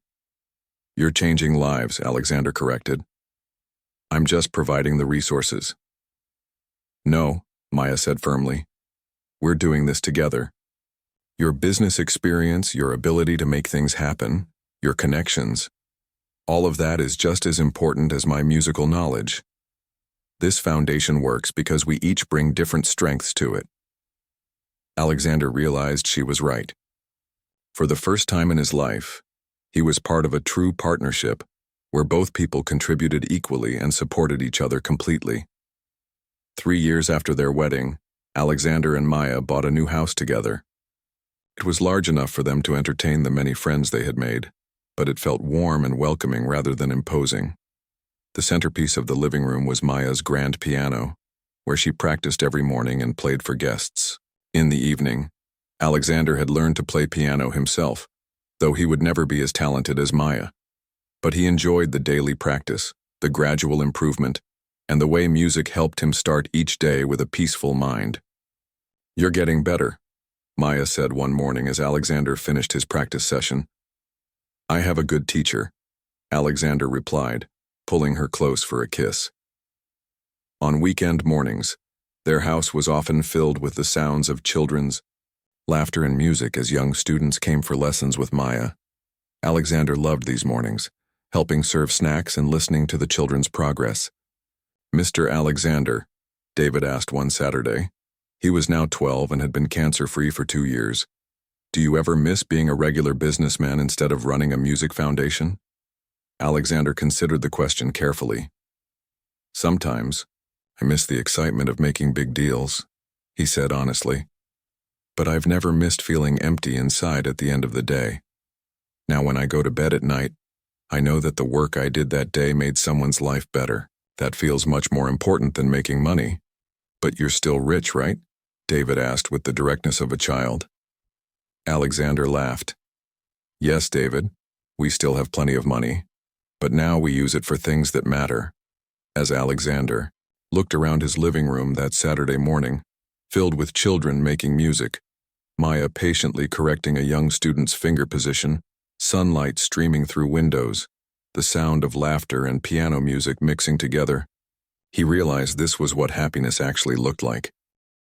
"You're changing lives," Alexander corrected. "I'm just providing the resources." "No," Maya said firmly. "We're doing this together. Your business experience, your ability to make things happen, your connections, all of that is just as important as my musical knowledge. This foundation works because we each bring different strengths to it." Alexander realized she was right. For the first time in his life, he was part of a true partnership where both people contributed equally and supported each other completely. 3 years after their wedding, Alexander and Maya bought a new house together. It was large enough for them to entertain the many friends they had made, but it felt warm and welcoming rather than imposing. The centerpiece of the living room was Maya's grand piano, where she practiced every morning and played for guests. In the evening, Alexander had learned to play piano himself, though he would never be as talented as Maya. But he enjoyed the daily practice, the gradual improvement, and the way music helped him start each day with a peaceful mind. "You're getting better," Maya said one morning as Alexander finished his practice session. "I have a good teacher," Alexander replied, pulling her close for a kiss. On weekend mornings, their house was often filled with the sounds of children's laughter and music as young students came for lessons with Maya. Alexander loved these mornings, helping serve snacks and listening to the children's progress. "Mr. Alexander," David asked one Saturday. He was now 12 and had been cancer-free for 2 years. "Do you ever miss being a regular businessman instead of running a music foundation?" Alexander considered the question carefully. "Sometimes, I miss the excitement of making big deals," he said honestly. "But I've never missed feeling empty inside at the end of the day. Now when I go to bed at night, I know that the work I did that day made someone's life better. That feels much more important than making money." "But you're still rich, right?" David asked with the directness of a child. Alexander laughed. Yes, David, we still have plenty of money, but now we use it for things that matter. As Alexander looked around his living room that Saturday morning, filled with children making music, Maya patiently correcting a young student's finger position, sunlight streaming through windows, the sound of laughter and piano music mixing together, he realized this was what happiness actually looked like.